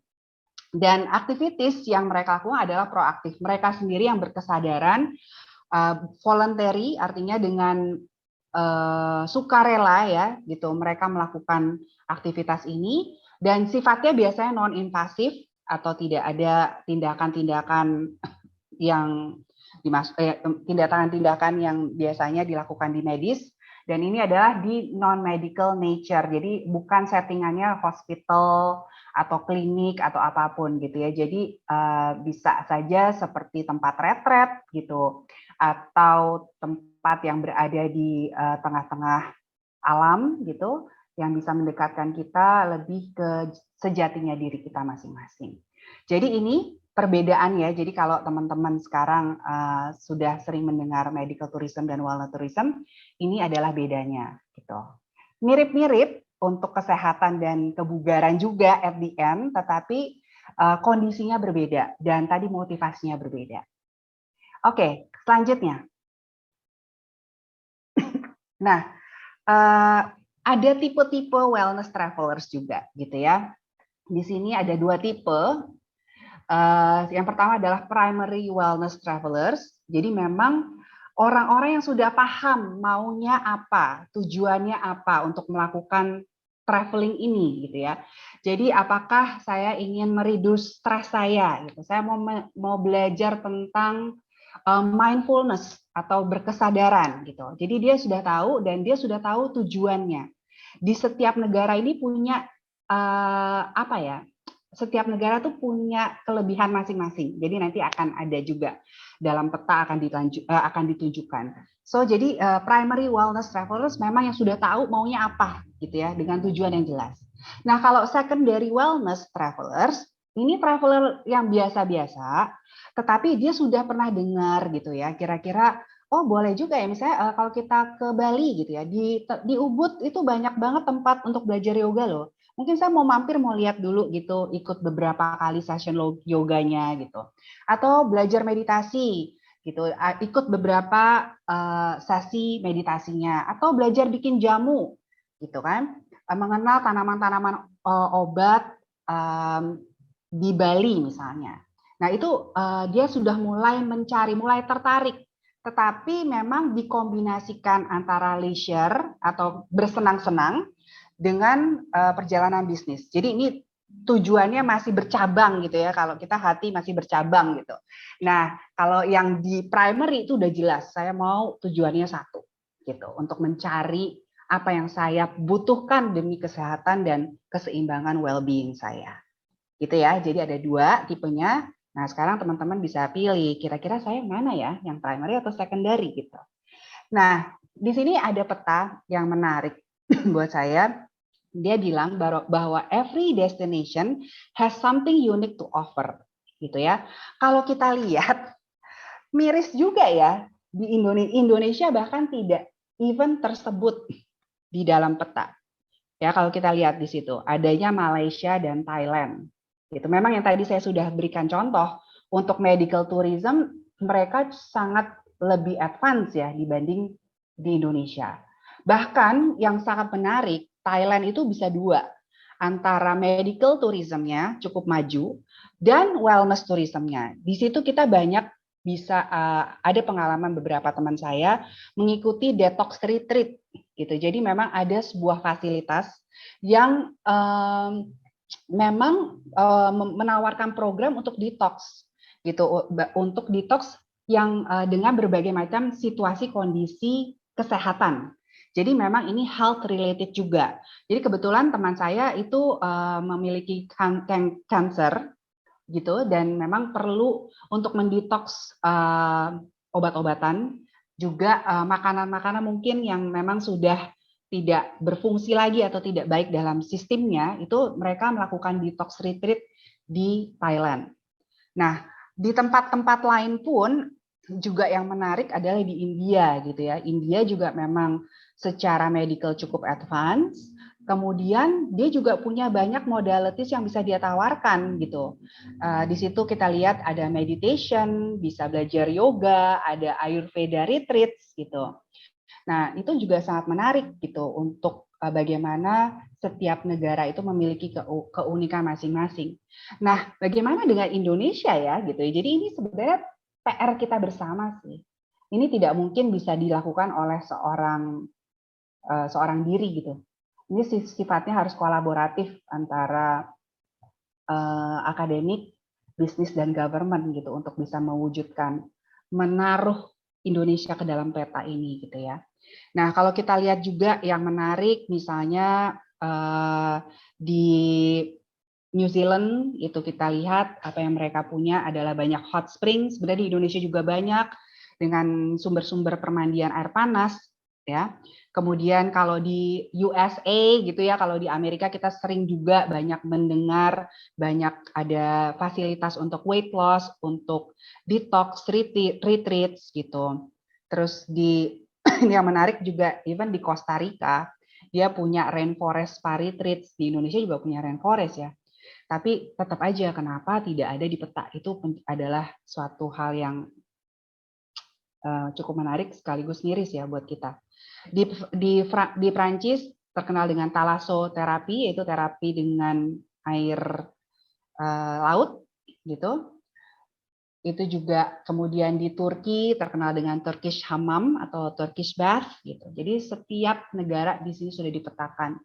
Dan aktivitas yang mereka lakukan adalah proaktif. Mereka sendiri yang berkesadaran, voluntary artinya dengan sukarela ya, gitu. Mereka melakukan aktivitas ini dan sifatnya biasanya non-invasif atau tidak ada tindakan-tindakan yang tindakan-tindakan yang biasanya dilakukan di medis. Dan ini adalah di non-medical nature, jadi bukan settingannya hospital atau klinik atau apapun gitu ya. Jadi bisa saja seperti tempat retret gitu, atau tempat yang berada di tengah-tengah alam gitu, yang bisa mendekatkan kita lebih ke sejatinya diri kita masing-masing. Jadi ini perbedaan ya. Jadi kalau teman-teman sekarang sudah sering mendengar medical tourism dan wellness tourism, ini adalah bedanya gitu. Mirip-mirip untuk kesehatan dan kebugaran juga at the end, tetapi kondisinya berbeda dan tadi motivasinya berbeda. Oke, selanjutnya. Nah, ada tipe-tipe wellness travelers juga gitu ya. Di sini ada dua tipe. Yang pertama adalah primary wellness travelers. Jadi memang orang-orang yang sudah paham maunya apa, tujuannya apa untuk melakukan traveling ini gitu ya. Jadi apakah saya ingin mereduce stres saya gitu. Saya mau belajar tentang mindfulness atau berkesadaran gitu. Jadi dia sudah tahu dan dia sudah tahu tujuannya. Di setiap negara ini punya apa ya? setiap negara tuh punya kelebihan masing-masing. Jadi nanti akan ada juga dalam peta akan ditunjukkan. So jadi primary wellness travelers memang yang sudah tahu maunya apa gitu ya, dengan tujuan yang jelas. Nah, kalau secondary wellness travelers, ini traveler yang biasa-biasa, tetapi dia sudah pernah dengar gitu ya, kira-kira oh boleh juga ya, misalnya kalau kita ke Bali gitu ya, di Ubud itu banyak banget tempat untuk belajar yoga loh. Mungkin saya mau mampir, mau lihat dulu gitu, ikut beberapa kali session yoganya gitu. Atau belajar meditasi gitu, ikut beberapa sesi meditasinya. Atau belajar bikin jamu gitu kan, mengenal tanaman-tanaman obat di Bali misalnya. Nah itu dia sudah mulai mencari, mulai tertarik. Tetapi memang dikombinasikan antara leisure atau bersenang-senang dengan perjalanan bisnis. Jadi ini tujuannya masih bercabang gitu ya, kalau kita hati masih bercabang gitu. Nah, kalau yang di primary itu udah jelas, saya mau tujuannya satu gitu, untuk mencari apa yang saya butuhkan demi kesehatan dan keseimbangan well-being saya. Gitu ya, jadi ada dua tipenya. Nah, sekarang teman-teman bisa pilih, kira-kira saya mana ya, yang primary atau secondary gitu. Nah, di sini ada peta yang menarik buat saya. Dia bilang bahwa every destination has something unique to offer, gitu ya. Kalau kita lihat, miris juga ya, di Indonesia bahkan tidak even tersebut di dalam peta. Ya, kalau kita lihat di situ, adanya Malaysia dan Thailand. Gitu. Memang yang tadi saya sudah berikan contoh, untuk medical tourism mereka sangat lebih advance ya dibanding di Indonesia. Bahkan yang sangat menarik, Thailand itu bisa dua, antara medical tourismnya cukup maju dan wellness tourismnya. Di situ kita banyak bisa ada pengalaman beberapa teman saya mengikuti detox retreat gitu. Jadi memang ada sebuah fasilitas yang memang menawarkan program untuk detox gitu, untuk detox yang dengan berbagai macam situasi kondisi kesehatan. Jadi memang ini health related juga. Jadi kebetulan teman saya itu memiliki kanker gitu, dan memang perlu untuk mendetoks obat-obatan, juga makanan-makanan mungkin yang memang sudah tidak berfungsi lagi atau tidak baik dalam sistemnya, itu mereka melakukan detox retreat di Thailand. Nah, di tempat-tempat lain pun juga yang menarik adalah di India gitu ya. India juga memang secara medical cukup advance. Kemudian dia juga punya banyak modalities yang bisa dia tawarkan gitu. Di situ kita lihat ada meditation, bisa belajar yoga, ada Ayurveda retreats gitu. Nah, itu juga sangat menarik gitu untuk bagaimana setiap negara itu memiliki keunikan masing-masing. Nah, bagaimana dengan Indonesia ya gitu. Jadi ini sebenarnya PR kita bersama sih. Ini tidak mungkin bisa dilakukan oleh seorang diri gitu. Ini sifatnya harus kolaboratif antara akademik, bisnis dan government gitu untuk bisa mewujudkan, menaruh Indonesia ke dalam peta ini gitu ya. Nah, kalau kita lihat juga yang menarik misalnya di New Zealand itu kita lihat apa yang mereka punya adalah banyak hot springs. Sebenarnya di Indonesia juga banyak dengan sumber-sumber permandian air panas ya. Kemudian kalau di USA gitu ya, kalau di Amerika kita sering juga banyak mendengar banyak ada fasilitas untuk weight loss, untuk detox retreats gitu. Terus di yang menarik juga even di Costa Rica dia punya rainforest spa retreats, di Indonesia juga punya rainforest ya. Tapi tetap aja kenapa tidak ada di peta, itu adalah suatu hal yang cukup menarik sekaligus miris ya buat kita. Di Prancis terkenal dengan thalassoterapi, yaitu terapi dengan air laut gitu. Itu juga kemudian di Turki terkenal dengan Turkish Hammam atau Turkish Bath gitu. Jadi setiap negara di sini sudah dipetakan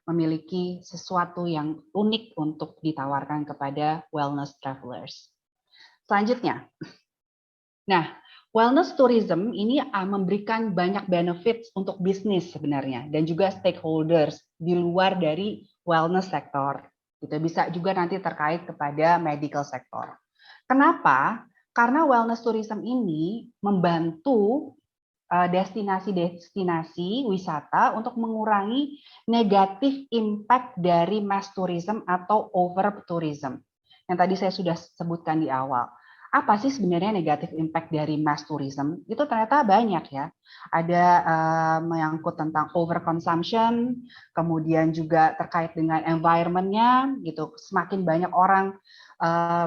memiliki sesuatu yang unik untuk ditawarkan kepada wellness travelers. Selanjutnya, nah wellness tourism ini memberikan banyak benefits untuk bisnis sebenarnya dan juga stakeholders di luar dari wellness sektor Gitu. Bisa juga nanti terkait kepada medical sector. Kenapa? Karena wellness tourism ini membantu destinasi-destinasi wisata untuk mengurangi negatif impact dari mass tourism atau over tourism. Yang tadi saya sudah sebutkan di awal. Apa sih sebenarnya negatif impact dari mass tourism? Itu ternyata banyak ya. Ada menyangkut tentang overconsumption, kemudian juga terkait dengan environment-nya, gitu. Semakin banyak orang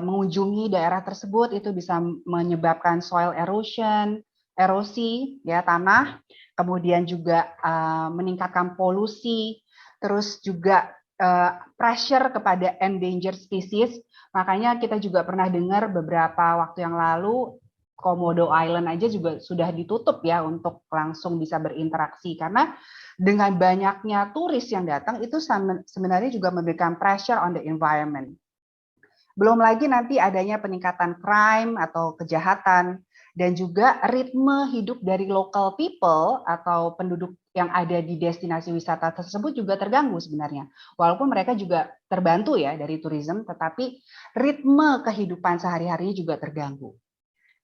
mengunjungi daerah tersebut, itu bisa menyebabkan soil erosion, erosi ya tanah, kemudian juga meningkatkan polusi, terus juga pressure kepada endangered species. Makanya kita juga pernah dengar beberapa waktu yang lalu Komodo Island aja juga sudah ditutup ya untuk langsung bisa berinteraksi, karena dengan banyaknya turis yang datang itu sebenarnya juga memberikan pressure on the environment. Belum lagi nanti adanya peningkatan crime atau kejahatan, dan juga ritme hidup dari local people atau penduduk yang ada di destinasi wisata tersebut juga terganggu sebenarnya. Walaupun mereka juga terbantu ya dari tourism, tetapi ritme kehidupan sehari-harinya juga terganggu.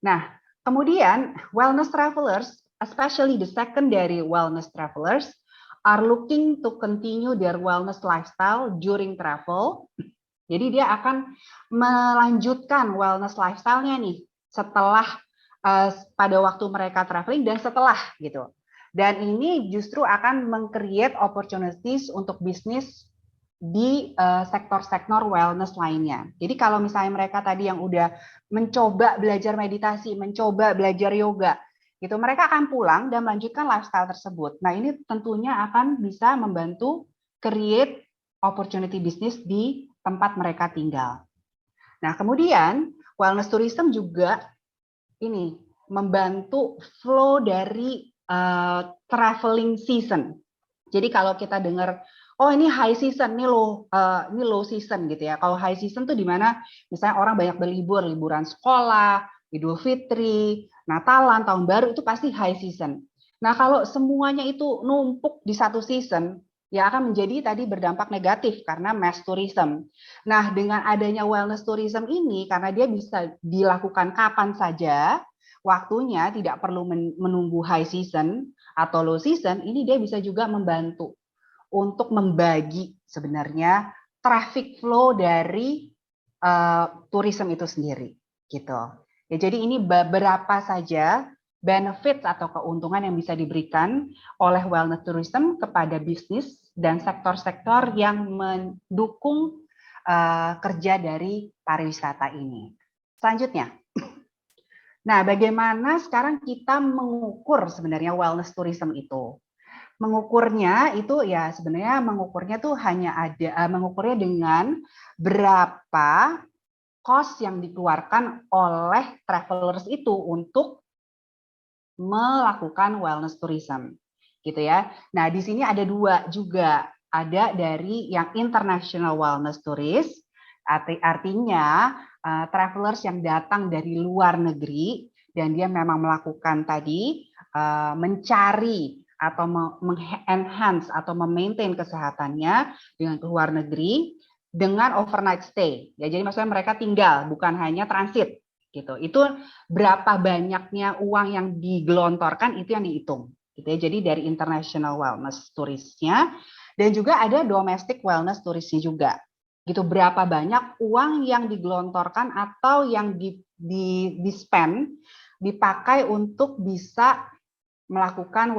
Nah, kemudian wellness travelers, especially the secondary wellness travelers, are looking to continue their wellness lifestyle during travel. Jadi dia akan melanjutkan wellness lifestyle-nya nih setelah pada waktu mereka traveling dan setelah gitu. Dan ini justru akan meng-create opportunities untuk bisnis di sektor-sektor wellness lainnya. Jadi kalau misalnya mereka tadi yang udah mencoba belajar meditasi, mencoba belajar yoga, gitu, mereka akan pulang dan melanjutkan lifestyle tersebut. Nah, ini tentunya akan bisa membantu create opportunity bisnis di tempat mereka tinggal. Nah, kemudian wellness tourism juga ini membantu flow dari traveling season. Jadi kalau kita dengar, oh ini high season, ini low season gitu ya. Kalau high season tuh di mana misalnya orang banyak berlibur, liburan sekolah, Idul Fitri, Natalan, Tahun Baru, itu pasti high season. Nah, kalau semuanya itu numpuk di satu season, ya akan menjadi tadi berdampak negatif karena mass tourism. Nah, dengan adanya wellness tourism ini, karena dia bisa dilakukan kapan saja, waktunya tidak perlu menunggu high season atau low season, ini dia bisa juga membantu untuk membagi sebenarnya traffic flow dari tourism itu sendiri, gitu. Ya, jadi ini beberapa saja benefit atau keuntungan yang bisa diberikan oleh wellness tourism kepada bisnis dan sektor-sektor yang mendukung kerja dari pariwisata ini. Selanjutnya, nah bagaimana sekarang kita mengukur sebenarnya wellness tourism itu? Mengukurnya itu ya sebenarnya mengukurnya tuh hanya mengukurnya dengan berapa cost yang dikeluarkan oleh travelers itu untuk melakukan wellness tourism, gitu ya. Nah, di sini ada dua juga, ada dari yang international wellness tourist, artinya travelers yang datang dari luar negeri dan dia memang melakukan tadi mencari atau mengenhance atau memaintain kesehatannya dengan ke luar negeri dengan overnight stay. Ya, jadi maksudnya mereka tinggal, bukan hanya transit. Gitu. Itu berapa banyaknya uang yang digelontorkan itu yang dihitung. Gitu ya. Jadi dari international wellness turisnya dan juga ada domestic wellness turisnya juga. Gitu, berapa banyak uang yang digelontorkan atau yang di spend dipakai untuk bisa melakukan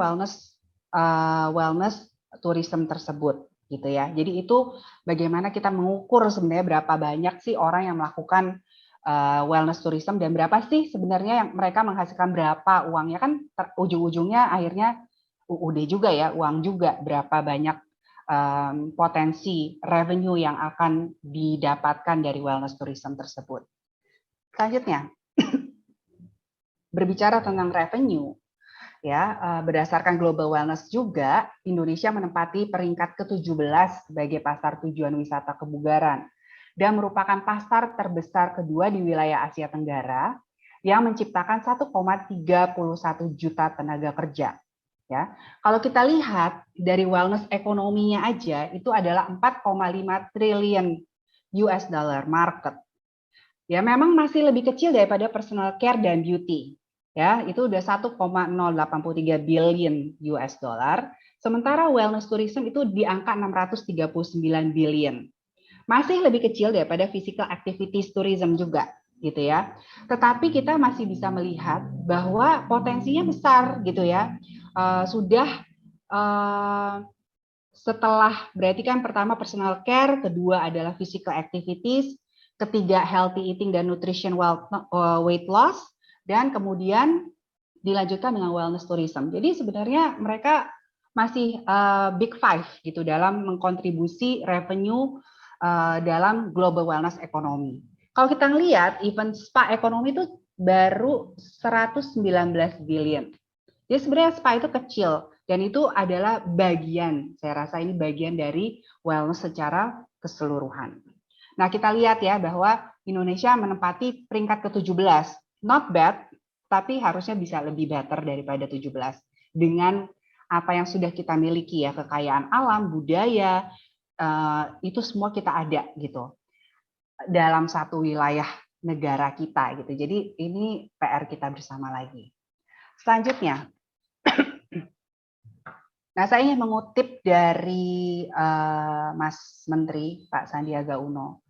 wellness tourism tersebut, gitu ya. Jadi itu bagaimana kita mengukur sebenarnya berapa banyak sih orang yang melakukan wellness tourism dan berapa sih sebenarnya yang mereka menghasilkan berapa uangnya, kan ujung-ujungnya akhirnya UUD juga ya, uang juga berapa banyak potensi revenue yang akan didapatkan dari wellness tourism tersebut. Selanjutnya, berbicara tentang revenue, ya berdasarkan Global Wellness juga, Indonesia menempati peringkat ke-17 sebagai pasar tujuan wisata kebugaran dan merupakan pasar terbesar kedua di wilayah Asia Tenggara yang menciptakan 1,31 juta tenaga kerja. Ya, kalau kita lihat dari wellness ekonominya aja itu adalah 4,5 triliun US dollar market. Ya, memang masih lebih kecil daripada personal care dan beauty. Ya, itu udah 1,083 billion US dollar. Sementara wellness tourism itu di angka 639 billion. Masih lebih kecil daripada physical activities tourism juga, gitu ya. Tetapi kita masih bisa melihat bahwa potensinya besar, gitu ya. Sudah setelah berarti kan pertama personal care, kedua adalah physical activities, ketiga healthy eating dan nutrition weight loss, dan kemudian dilanjutkan dengan wellness tourism. Jadi sebenarnya mereka masih big five gitu dalam mengkontribusi revenue dalam global wellness economy. Kalau kita lihat event spa ekonomi itu baru 119 billion. Jadi sebenarnya spa itu kecil dan itu adalah bagian, saya rasa ini bagian dari wellness secara keseluruhan. Nah, kita lihat ya bahwa Indonesia menempati peringkat ke-17. Not bad, tapi harusnya bisa lebih better daripada 17. Dengan apa yang sudah kita miliki ya, kekayaan alam, budaya, itu semua kita ada gitu dalam satu wilayah negara kita gitu. Jadi ini PR kita bersama lagi. Selanjutnya, nah saya ingin mengutip dari Mas Menteri Pak Sandiaga Uno.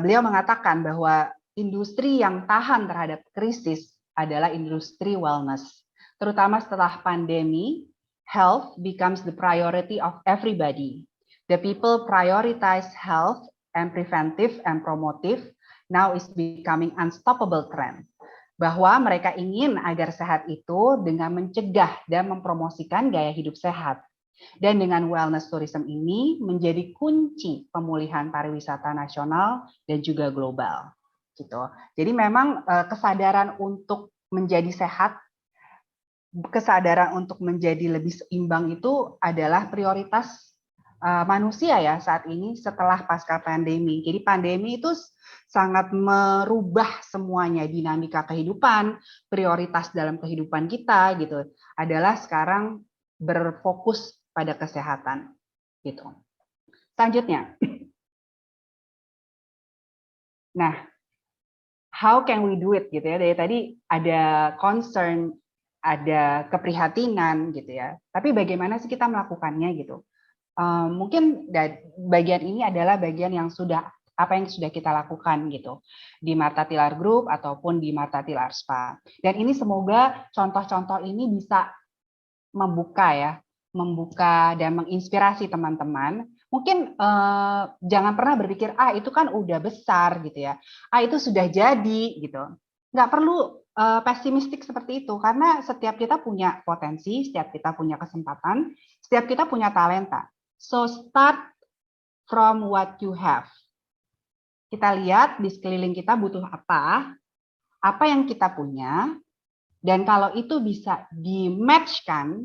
Beliau mengatakan bahwa industri yang tahan terhadap krisis adalah industri wellness. Terutama setelah pandemi, health becomes the priority of everybody. The people prioritize health and preventive and promotive now is becoming unstoppable trend. Bahwa mereka ingin agar sehat itu dengan mencegah dan mempromosikan gaya hidup sehat. Dan dengan wellness tourism ini menjadi kunci pemulihan pariwisata nasional dan juga global. Gitu. Jadi memang kesadaran untuk menjadi sehat, kesadaran untuk menjadi lebih seimbang itu adalah prioritas manusia ya saat ini setelah pasca pandemi. Jadi pandemi itu sangat merubah semuanya, dinamika kehidupan, prioritas dalam kehidupan kita gitu. Adalah sekarang berfokus pada kesehatan gitu. Selanjutnya. Nah, how can we do it gitu ya. Dari tadi ada concern, ada keprihatinan gitu ya. Tapi bagaimana sih kita melakukannya gitu. Mungkin bagian ini adalah bagian yang sudah apa yang sudah kita lakukan gitu di Marta Tilar Group ataupun di Marta Tilar Spa. Dan ini semoga contoh-contoh ini bisa membuka dan menginspirasi teman-teman. Mungkin jangan pernah berpikir itu kan udah besar gitu ya, itu sudah jadi gitu. Nggak perlu pesimistik seperti itu karena setiap kita punya potensi, setiap kita punya kesempatan, setiap kita punya talenta. So start from what you have. Kita lihat di sekeliling kita butuh apa yang kita punya, dan kalau itu bisa di-match-kan,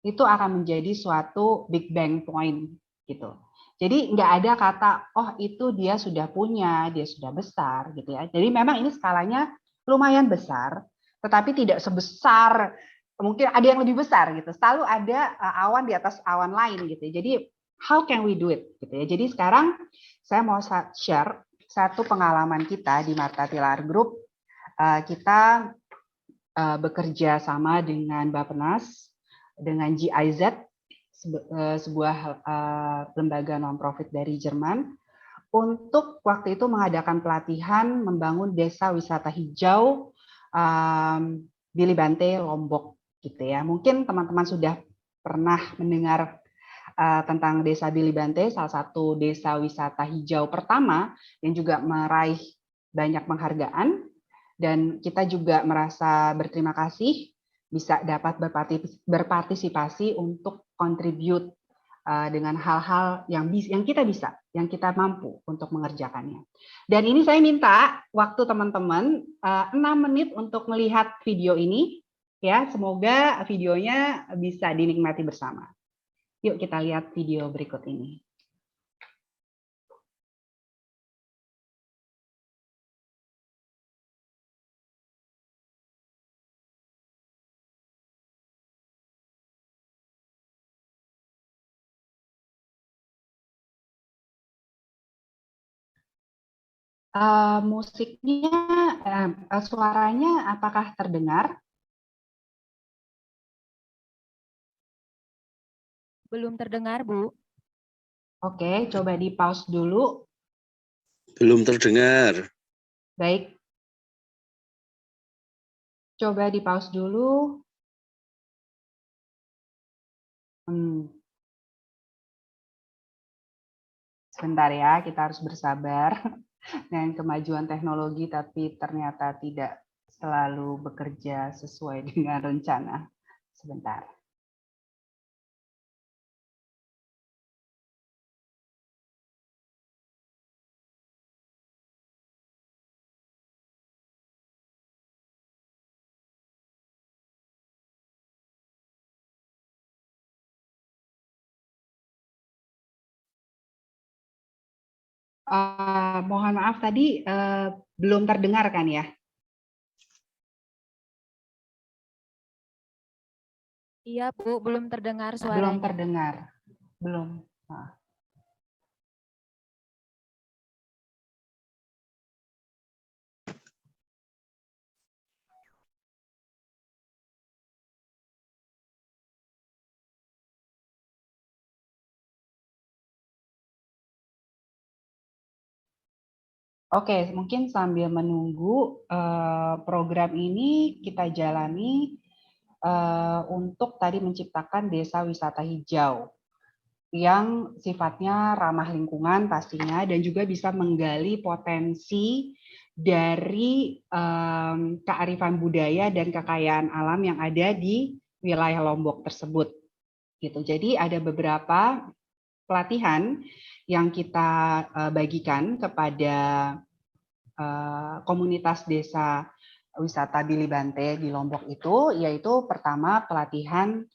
itu akan menjadi suatu big bang point gitu. Jadi nggak ada kata, oh itu dia sudah punya, dia sudah besar gitu ya. Jadi memang ini skalanya lumayan besar, tetapi tidak sebesar, mungkin ada yang lebih besar gitu. Selalu ada awan di atas awan lain gitu. Jadi how can we do it gitu ya. Jadi sekarang saya mau share satu pengalaman kita di Marta Tilar Group. Kita bekerja sama dengan Bappenas, dengan GIZ, sebuah lembaga non-profit dari Jerman, untuk waktu itu mengadakan pelatihan membangun desa wisata hijau Bili Bante, Lombok, gitu ya. Mungkin teman-teman sudah pernah mendengar tentang desa Bili Bante, salah satu desa wisata hijau pertama yang juga meraih banyak penghargaan. Dan kita juga merasa berterima kasih bisa dapat berpartisipasi untuk contribute dengan hal-hal yang kita bisa, yang kita mampu untuk mengerjakannya. Dan ini saya minta waktu teman-teman 6 menit untuk melihat video ini, ya. Semoga videonya bisa dinikmati bersama. Yuk kita lihat video berikut ini. Musiknya, suaranya apakah terdengar? Belum terdengar, Bu. Oke, coba di pause dulu. Belum terdengar. Baik. Coba di pause dulu. Sebentar ya, kita harus bersabar dengan kemajuan teknologi, tapi ternyata tidak selalu bekerja sesuai dengan rencana. Sebentar. Mohon maaf tadi belum terdengar kan ya? Iya, Bu, belum terdengar Belum suaranya. terdengar. Belum. Oke, mungkin sambil menunggu program ini kita jalani untuk tadi menciptakan desa wisata hijau yang sifatnya ramah lingkungan pastinya dan juga bisa menggali potensi dari kearifan budaya dan kekayaan alam yang ada di wilayah Lombok tersebut. Gitu. Jadi ada beberapa pelatihan yang kita bagikan kepada komunitas desa wisata Bili Bante di Lombok itu, yaitu pertama pelatihan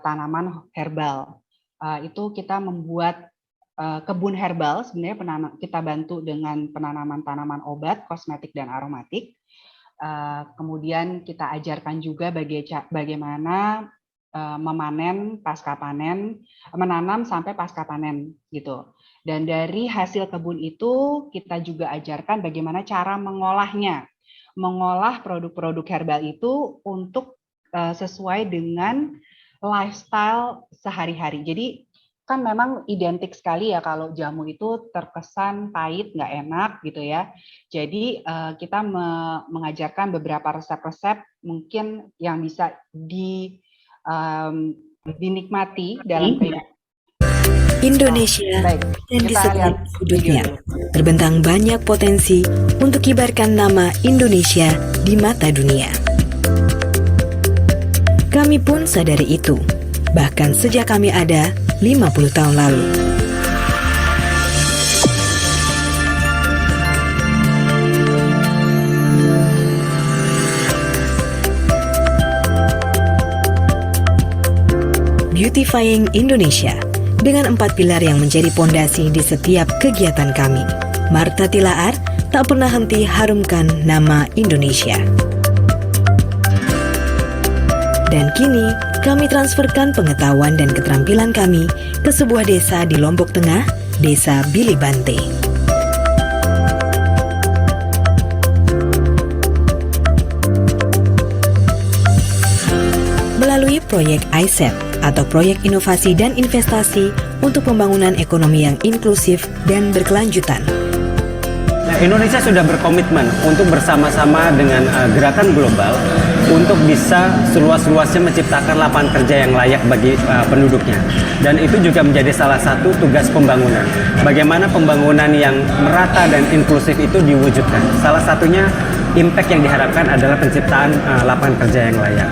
tanaman herbal. Itu kita membuat kebun herbal, sebenarnya kita bantu dengan penanaman tanaman obat, kosmetik, dan aromatik. Kemudian kita ajarkan juga bagaimana memanen pasca panen, menanam sampai pasca panen gitu. Dan dari hasil kebun itu kita juga ajarkan bagaimana cara mengolahnya, mengolah produk-produk herbal itu untuk sesuai dengan lifestyle sehari-hari. Jadi kan memang identik sekali ya kalau jamu itu terkesan pahit, nggak enak gitu ya. Jadi kita mengajarkan beberapa resep-resep mungkin yang bisa dinikmati dalam kehidupan. Indonesia Baik, dan di kita setiap lihat sudutnya video dulu. terbentang banyak potensi untuk kibarkan nama Indonesia di mata dunia. Kami pun sadari itu, bahkan sejak kami ada 50 tahun lalu. Beautifying Indonesia dengan 4 pilar yang menjadi pondasi di setiap kegiatan kami. Marta Tilaar tak pernah henti harumkan nama Indonesia. Dan kini kami transferkan pengetahuan dan keterampilan kami ke sebuah desa di Lombok Tengah, Desa Bili Bante. Melalui proyek ISEP atau Proyek Inovasi dan Investasi untuk Pembangunan Ekonomi yang Inklusif dan Berkelanjutan. Nah, Indonesia sudah berkomitmen untuk bersama-sama dengan gerakan global untuk bisa seluas-luasnya menciptakan lapangan kerja yang layak bagi penduduknya. Dan itu juga menjadi salah satu tugas pembangunan. Bagaimana pembangunan yang merata dan inklusif itu diwujudkan. Salah satunya impact yang diharapkan adalah penciptaan lapangan kerja yang layak.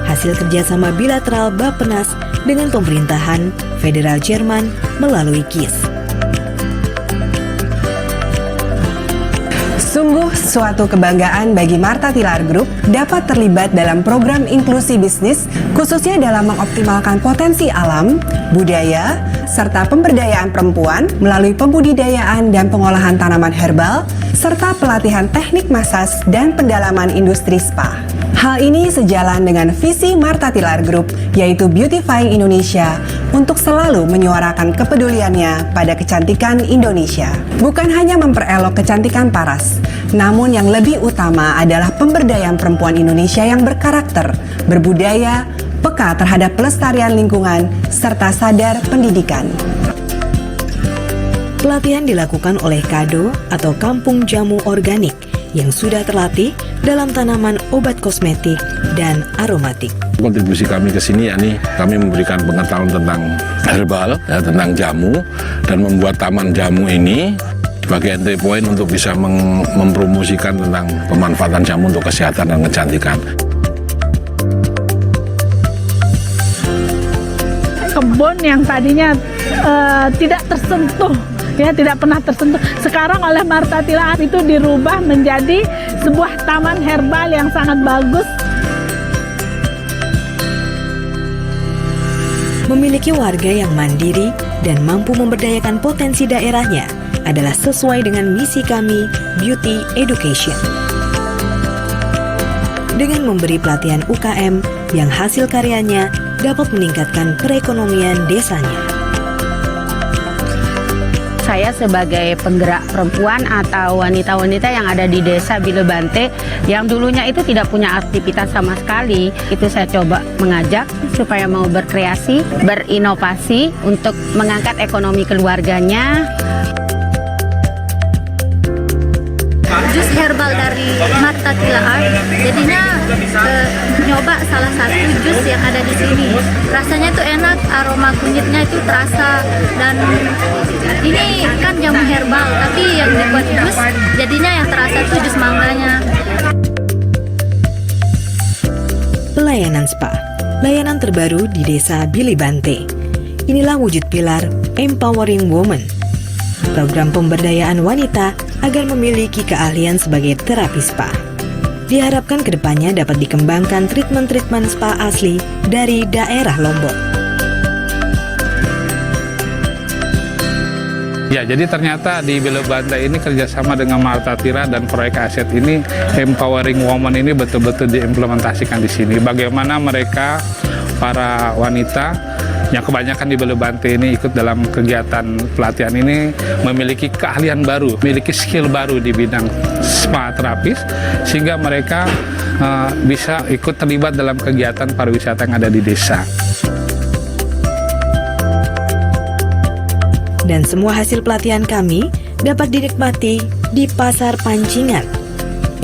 Hasil kerjasama bilateral Bappenas dengan pemerintahan federal Jerman melalui KIS. Sungguh suatu kebanggaan bagi Marta Tilaar Group dapat terlibat dalam program inklusi bisnis, khususnya dalam mengoptimalkan potensi alam, budaya, serta pemberdayaan perempuan melalui pembudidayaan dan pengolahan tanaman herbal, serta pelatihan teknik masas dan pendalaman industri spa. Hal ini sejalan dengan visi Martha Tilaar Group, yaitu Beautifying Indonesia, untuk selalu menyuarakan kepeduliannya pada kecantikan Indonesia. Bukan hanya memperelok kecantikan paras, namun yang lebih utama adalah pemberdayaan perempuan Indonesia yang berkarakter, berbudaya, peka terhadap pelestarian lingkungan, serta sadar pendidikan. Pelatihan dilakukan oleh Kado atau Kampung Jamu Organik yang sudah terlatih dalam tanaman obat kosmetik dan aromatik. Kontribusi kami ke sini yakni kami memberikan pengetahuan tentang herbal, ya, tentang jamu, dan membuat taman jamu ini sebagai entry point untuk bisa mempromosikan tentang pemanfaatan jamu untuk kesehatan dan kecantikan. Kebun yang tadinya tidak tersentuh, ya tidak pernah tersentuh, sekarang oleh Martha Tilaar itu dirubah menjadi sebuah taman herbal yang sangat bagus. Memiliki warga yang mandiri dan mampu memberdayakan potensi daerahnya adalah sesuai dengan misi kami, Beauty Education. Dengan memberi pelatihan UKM yang hasil karyanya dapat meningkatkan perekonomian desanya. Saya sebagai penggerak perempuan atau wanita-wanita yang ada di desa Bilebante yang dulunya itu tidak punya aktivitas sama sekali, itu saya coba mengajak supaya mau berkreasi, berinovasi untuk mengangkat ekonomi keluarganya. Jus herbal dari Martha Tilaar, jadinya nyoba salah satu jus yang ada di sini. Rasanya tuh enak, aroma kunyitnya itu terasa, dan ini kan jamu herbal, tapi yang dibuat jus jadinya yang terasa tuh jus mangganya. Pelayanan spa, layanan terbaru di desa Bilebante. Inilah wujud pilar Empowering Women, program pemberdayaan wanita agar memiliki keahlian sebagai terapis spa. Diharapkan kedepannya dapat dikembangkan treatment-treatment spa asli dari daerah Lombok. Ya, jadi ternyata di Bilebante ini kerjasama dengan Martha Tilaar dan proyek aset ini, Empowering Women ini betul-betul diimplementasikan di sini. Bagaimana mereka, para wanita, yang kebanyakan di Bilebante ini ikut dalam kegiatan pelatihan ini memiliki keahlian baru, memiliki skill baru di bidang spa terapis, sehingga mereka bisa ikut terlibat dalam kegiatan pariwisata yang ada di desa. Dan semua hasil pelatihan kami dapat dinikmati di Pasar Pancingan,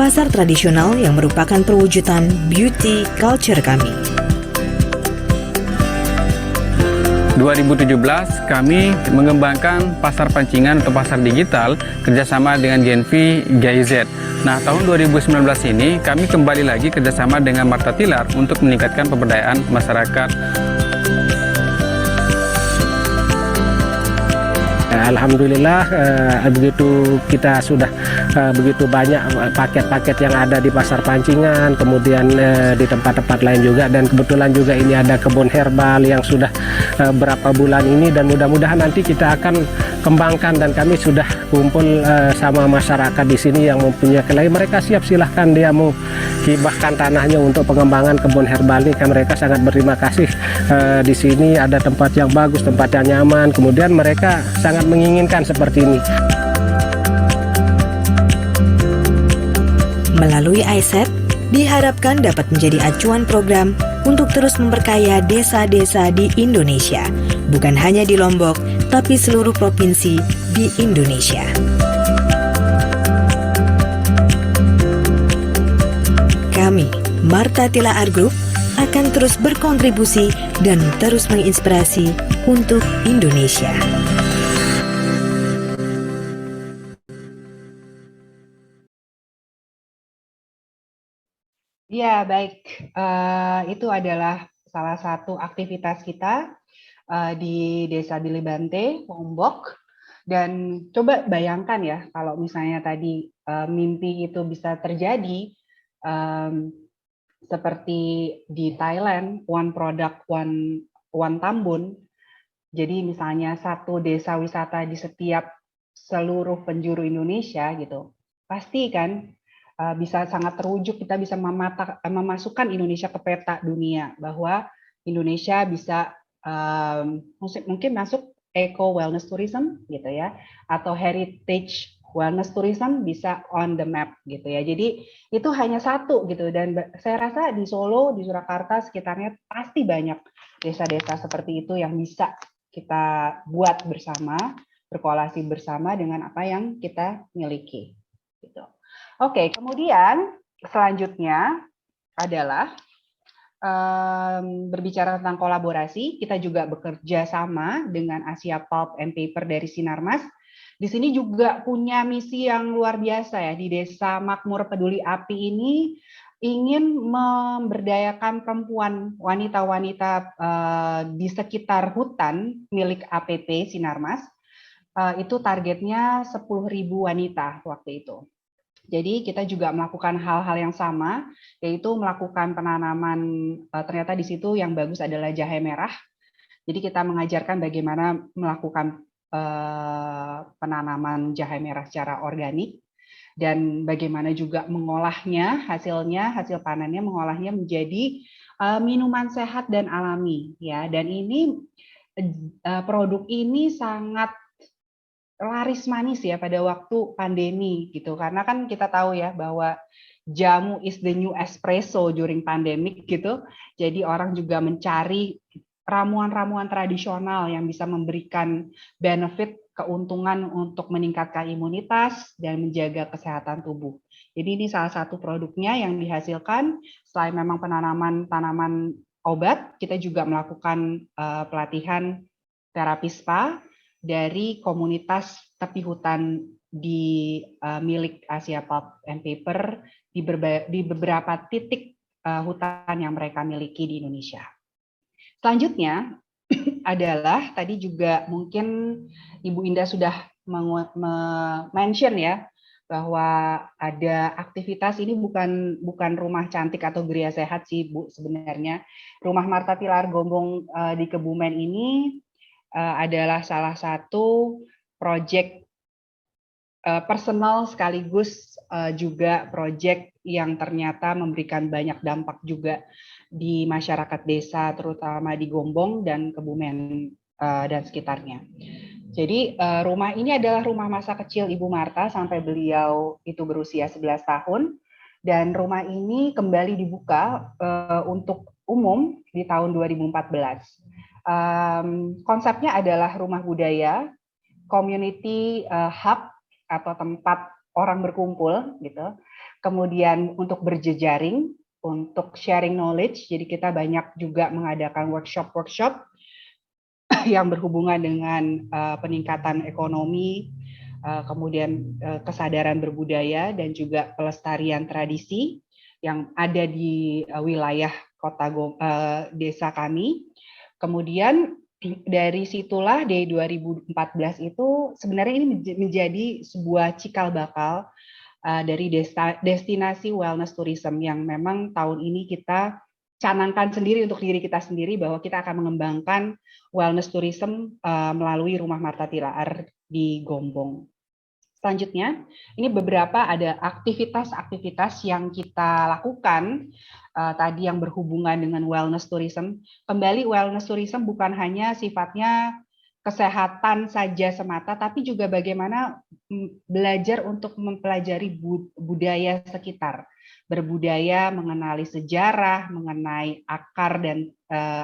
pasar tradisional yang merupakan perwujudan beauty culture kami. 2017 kami mengembangkan pasar pancingan atau pasar digital kerjasama dengan Genvi GIZ. Nah, tahun 2019 ini kami kembali lagi kerjasama dengan Martha Tilaar untuk meningkatkan pemberdayaan masyarakat. Alhamdulillah begitu kita sudah begitu banyak paket-paket yang ada di pasar Pancingan, kemudian di tempat-tempat lain juga, dan kebetulan juga ini ada kebun herbal yang sudah berapa bulan ini, dan mudah-mudahan nanti kita akan kembangkan, dan kami sudah kumpul sama masyarakat di sini yang mempunyai kelai, mereka siap, silahkan dia mau hibahkan tanahnya untuk pengembangan kebun herbal ini. Mereka sangat berterima kasih. Di sini ada tempat yang bagus, tempat yang nyaman, kemudian mereka sangat menginginkan seperti ini. Melalui ISET, diharapkan dapat menjadi acuan program untuk terus memperkaya desa-desa di Indonesia, bukan hanya di Lombok, tapi seluruh provinsi di Indonesia. Kami, Martha Tilaar Group, akan terus berkontribusi dan terus menginspirasi untuk Indonesia. Ya, baik. Itu adalah salah satu aktivitas kita di Desa Bilebante, Lombok. Dan coba bayangkan ya, kalau misalnya tadi mimpi itu bisa terjadi, seperti di Thailand, one product, one Tambun, Jadi misalnya satu desa wisata di setiap seluruh penjuru Indonesia gitu, pasti kan bisa sangat terwujud, kita bisa memasukkan Indonesia ke peta dunia, bahwa Indonesia bisa mungkin masuk eco wellness tourism gitu ya, atau heritage wellness tourism bisa on the map gitu ya. Jadi itu hanya satu gitu, dan saya rasa di Solo, di Surakarta sekitarnya pasti banyak desa-desa seperti itu yang bisa kita buat bersama, berkolaborasi bersama dengan apa yang kita miliki gitu. Oke, kemudian selanjutnya adalah berbicara tentang kolaborasi. Kita juga bekerja sama dengan Asia Pulp and Paper dari Sinarmas. Di sini juga punya misi yang luar biasa ya, di Desa Makmur Peduli Api ini ingin memberdayakan perempuan, wanita-wanita di sekitar hutan milik APP Sinarmas. Itu targetnya 10.000 wanita waktu itu. Jadi kita juga melakukan hal-hal yang sama, yaitu melakukan penanaman, ternyata di situ yang bagus adalah jahe merah. Jadi kita mengajarkan bagaimana melakukan penanaman jahe merah secara organik, dan bagaimana juga mengolahnya, hasil panennya mengolahnya menjadi minuman sehat dan alami ya. Dan ini produk ini sangat laris manis ya pada waktu pandemi gitu, karena kan kita tahu ya bahwa jamu is the new espresso during pandemic gitu. Jadi orang juga mencari ramuan-ramuan tradisional yang bisa memberikan benefit, keuntungan untuk meningkatkan imunitas dan menjaga kesehatan tubuh. Jadi ini salah satu produknya yang dihasilkan. Selain memang penanaman tanaman obat, kita juga melakukan pelatihan terapi spa dari komunitas tepi hutan di milik Asia Pulp and Paper di beberapa titik hutan yang mereka miliki di Indonesia. Selanjutnya adalah tadi juga mungkin Ibu Indah sudah mention ya, bahwa ada aktivitas ini bukan rumah cantik atau geria sehat sih Bu sebenarnya. Rumah Marta Tilaar Gombong di Kebumen ini adalah salah satu proyek personal sekaligus juga proyek yang ternyata memberikan banyak dampak juga di masyarakat desa, terutama di Gombong dan Kebumen dan sekitarnya. Jadi rumah ini adalah rumah masa kecil Ibu Marta sampai beliau itu berusia 11 tahun, dan rumah ini kembali dibuka untuk umum di tahun 2014. Konsepnya adalah rumah budaya, community hub atau tempat orang berkumpul gitu. Kemudian untuk berjejaring, untuk sharing knowledge. Jadi kita banyak juga mengadakan workshop-workshop yang berhubungan dengan peningkatan ekonomi, kemudian kesadaran berbudaya dan juga pelestarian tradisi yang ada di wilayah kota desa kami. Kemudian dari situlah dari 2014 itu sebenarnya ini menjadi sebuah cikal bakal dari destinasi wellness tourism yang memang tahun ini kita canangkan sendiri untuk diri kita sendiri, bahwa kita akan mengembangkan wellness tourism melalui Rumah Marta Tilaar di Gombong. Selanjutnya, ini beberapa ada aktivitas-aktivitas yang kita lakukan tadi yang berhubungan dengan wellness tourism. Kembali wellness tourism bukan hanya sifatnya kesehatan saja semata, tapi juga bagaimana belajar untuk mempelajari budaya sekitar, berbudaya, mengenali sejarah, mengenai akar dan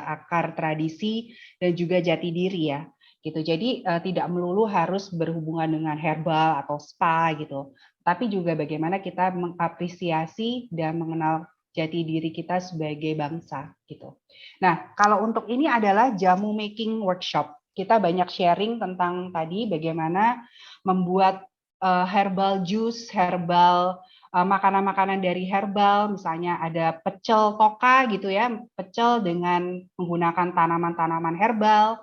akar tradisi dan juga jati diri ya. Gitu. Jadi tidak melulu harus berhubungan dengan herbal atau spa gitu, tapi juga bagaimana kita mengapresiasi dan mengenal jati diri kita sebagai bangsa gitu. Nah, kalau untuk ini adalah jamu making workshop. Kita banyak sharing tentang tadi bagaimana membuat herbal juice, herbal makanan-makanan dari herbal, misalnya ada pecel toka gitu ya, pecel dengan menggunakan tanaman-tanaman herbal.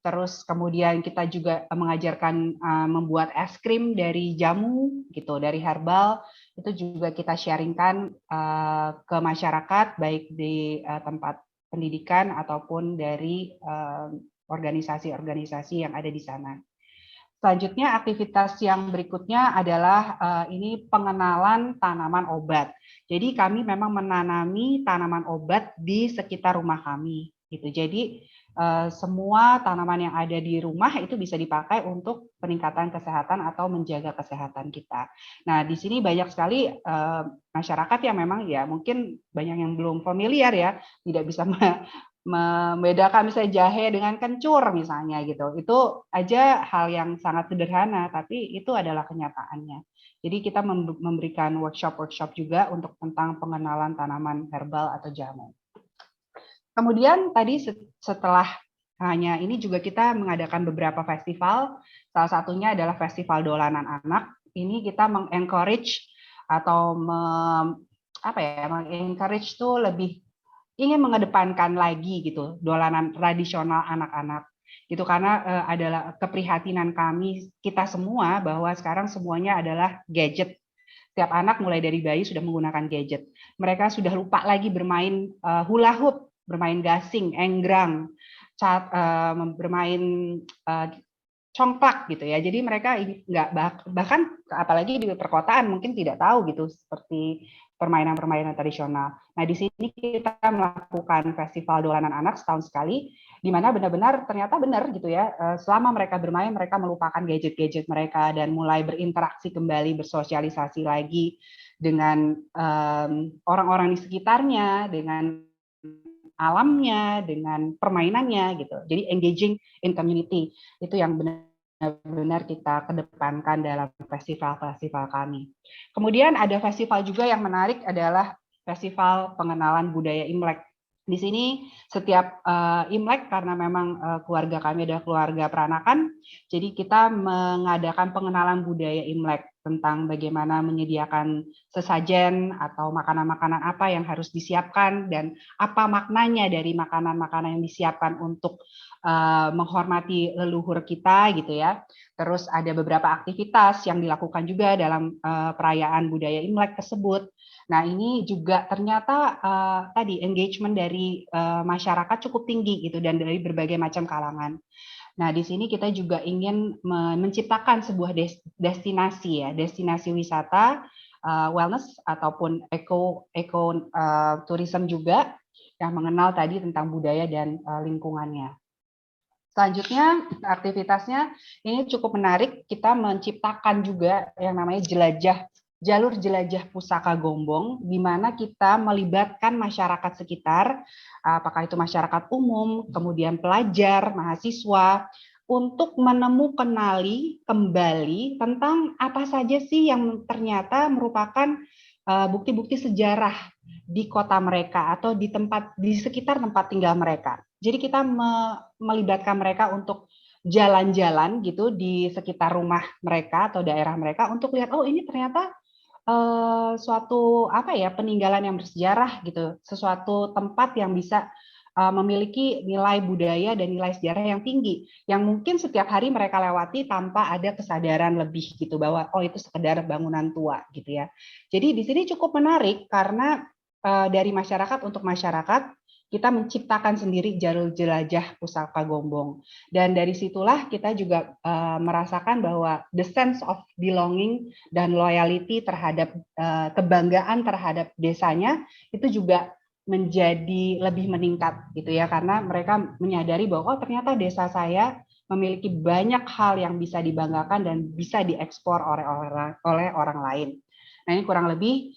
Terus kemudian kita juga mengajarkan membuat es krim dari jamu gitu, dari herbal. Itu juga kita sharingkan ke masyarakat baik di tempat pendidikan ataupun dari organisasi-organisasi yang ada di sana. Selanjutnya aktivitas yang berikutnya adalah ini pengenalan tanaman obat. Jadi kami memang menanami tanaman obat di sekitar rumah kami gitu. Jadi semua tanaman yang ada di rumah itu bisa dipakai untuk peningkatan kesehatan atau menjaga kesehatan kita. Nah, di sini banyak sekali masyarakat yang memang ya mungkin banyak yang belum familiar ya, tidak bisa membedakan misalnya jahe dengan kencur misalnya gitu. Itu aja hal yang sangat sederhana, tapi itu adalah kenyataannya. Jadi kita memberikan workshop juga untuk tentang pengenalan tanaman herbal atau jamu. Kemudian tadi setelah hanya ini juga kita mengadakan beberapa festival, salah satunya adalah Festival Dolanan Anak. Ini kita mengencourage atau mengencourage itu lebih ingin mengedepankan lagi gitu dolanan tradisional anak-anak. Itu karena adalah keprihatinan kita semua bahwa sekarang semuanya adalah gadget. Setiap anak mulai dari bayi sudah menggunakan gadget. Mereka sudah lupa lagi bermain hula hoop, bermain gasing, enggrang, bermain congklak gitu ya. Jadi mereka nggak bahkan apalagi di perkotaan mungkin tidak tahu gitu seperti permainan-permainan tradisional. Nah, di sini kita melakukan festival dolanan anak setahun sekali, di mana benar-benar ternyata benar gitu ya. Selama mereka bermain, mereka melupakan gadget-gadget mereka dan mulai berinteraksi kembali, bersosialisasi lagi dengan orang-orang di sekitarnya, dengan alamnya, dengan permainannya gitu. Jadi engaging in community itu yang benar-benar kita kedepankan dalam festival-festival kami. Kemudian ada festival juga yang menarik adalah festival pengenalan budaya Imlek. Di sini setiap Imlek karena memang keluarga kami adalah keluarga peranakan, jadi kita mengadakan pengenalan budaya Imlek tentang bagaimana menyediakan sesajen atau makanan-makanan apa yang harus disiapkan dan apa maknanya dari makanan-makanan yang disiapkan untuk menghormati leluhur kita gitu ya. Terus ada beberapa aktivitas yang dilakukan juga dalam perayaan budaya Imlek tersebut. Nah, ini juga ternyata tadi engagement dari masyarakat cukup tinggi gitu dan dari berbagai macam kalangan. Nah, di sini kita juga ingin menciptakan sebuah destinasi ya, destinasi wisata wellness ataupun eco tourism juga yang mengenal tadi tentang budaya dan lingkungannya. Selanjutnya aktivitasnya ini cukup menarik, kita menciptakan juga yang namanya jalur jelajah pusaka Gombong, di mana kita melibatkan masyarakat sekitar, apakah itu masyarakat umum, kemudian pelajar, mahasiswa, untuk menemukanali kembali tentang apa saja sih yang ternyata merupakan bukti-bukti sejarah di kota mereka atau di sekitar tempat tinggal mereka. Jadi kita melibatkan mereka untuk jalan-jalan gitu di sekitar rumah mereka atau daerah mereka untuk lihat, oh ini ternyata suatu peninggalan yang bersejarah gitu, sesuatu tempat yang bisa memiliki nilai budaya dan nilai sejarah yang tinggi, yang mungkin setiap hari mereka lewati tanpa ada kesadaran lebih gitu bahwa oh itu sekedar bangunan tua gitu ya. Jadi di sini cukup menarik karena dari masyarakat untuk masyarakat kita menciptakan sendiri jalur jelajah pusaka Gombong, dan dari situlah kita juga merasakan bahwa the sense of belonging dan loyalty terhadap kebanggaan terhadap desanya itu juga menjadi lebih meningkat gitu ya, karena mereka menyadari bahwa oh ternyata desa saya memiliki banyak hal yang bisa dibanggakan dan bisa diekspor oleh orang lain. Nah, ini kurang lebih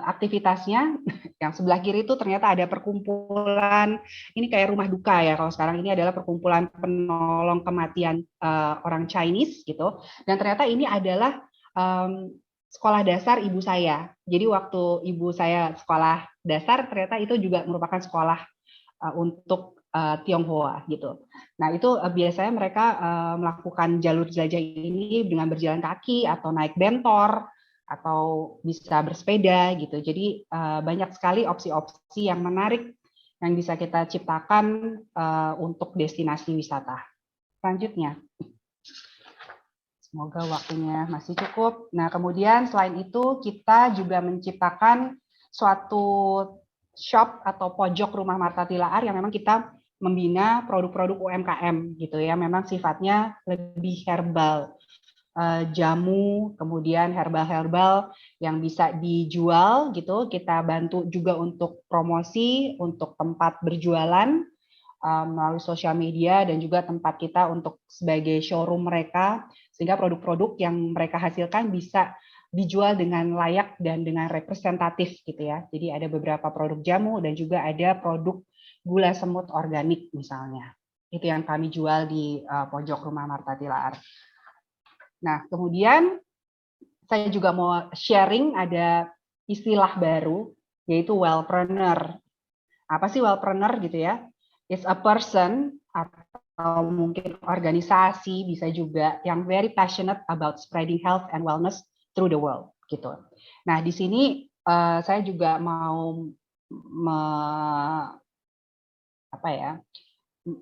aktivitasnya. Yang sebelah kiri itu ternyata ada perkumpulan, ini kayak rumah duka ya kalau sekarang, ini adalah perkumpulan penolong kematian orang Chinese gitu, dan ternyata ini adalah sekolah dasar ibu saya. Jadi waktu ibu saya sekolah dasar ternyata itu juga merupakan sekolah untuk Tionghoa gitu. Nah, itu biasanya mereka melakukan jalur jelajah ini dengan berjalan kaki atau naik bentor atau bisa bersepeda gitu. Jadi banyak sekali opsi-opsi yang menarik yang bisa kita ciptakan untuk destinasi wisata. Selanjutnya, semoga waktunya masih cukup. Nah, kemudian selain itu kita juga menciptakan suatu shop atau pojok rumah Marta Tilaar yang memang kita membina produk-produk UMKM gitu ya, memang sifatnya lebih herbal, jamu, kemudian herbal-herbal yang bisa dijual gitu. Kita bantu juga untuk promosi, untuk tempat berjualan melalui sosial media dan juga tempat kita untuk sebagai showroom mereka, sehingga produk-produk yang mereka hasilkan bisa dijual dengan layak dan dengan representatif gitu ya. Jadi ada beberapa produk jamu dan juga ada produk gula semut organik misalnya. Itu yang kami jual di pojok rumah Marta Tilaar. Nah, kemudian saya juga mau sharing ada istilah baru yaitu wellpreneur. Apa sih wellpreneur gitu ya? It's a person atau mungkin organisasi bisa juga yang very passionate about spreading health and wellness through the world gitu. Nah, di sini saya juga mau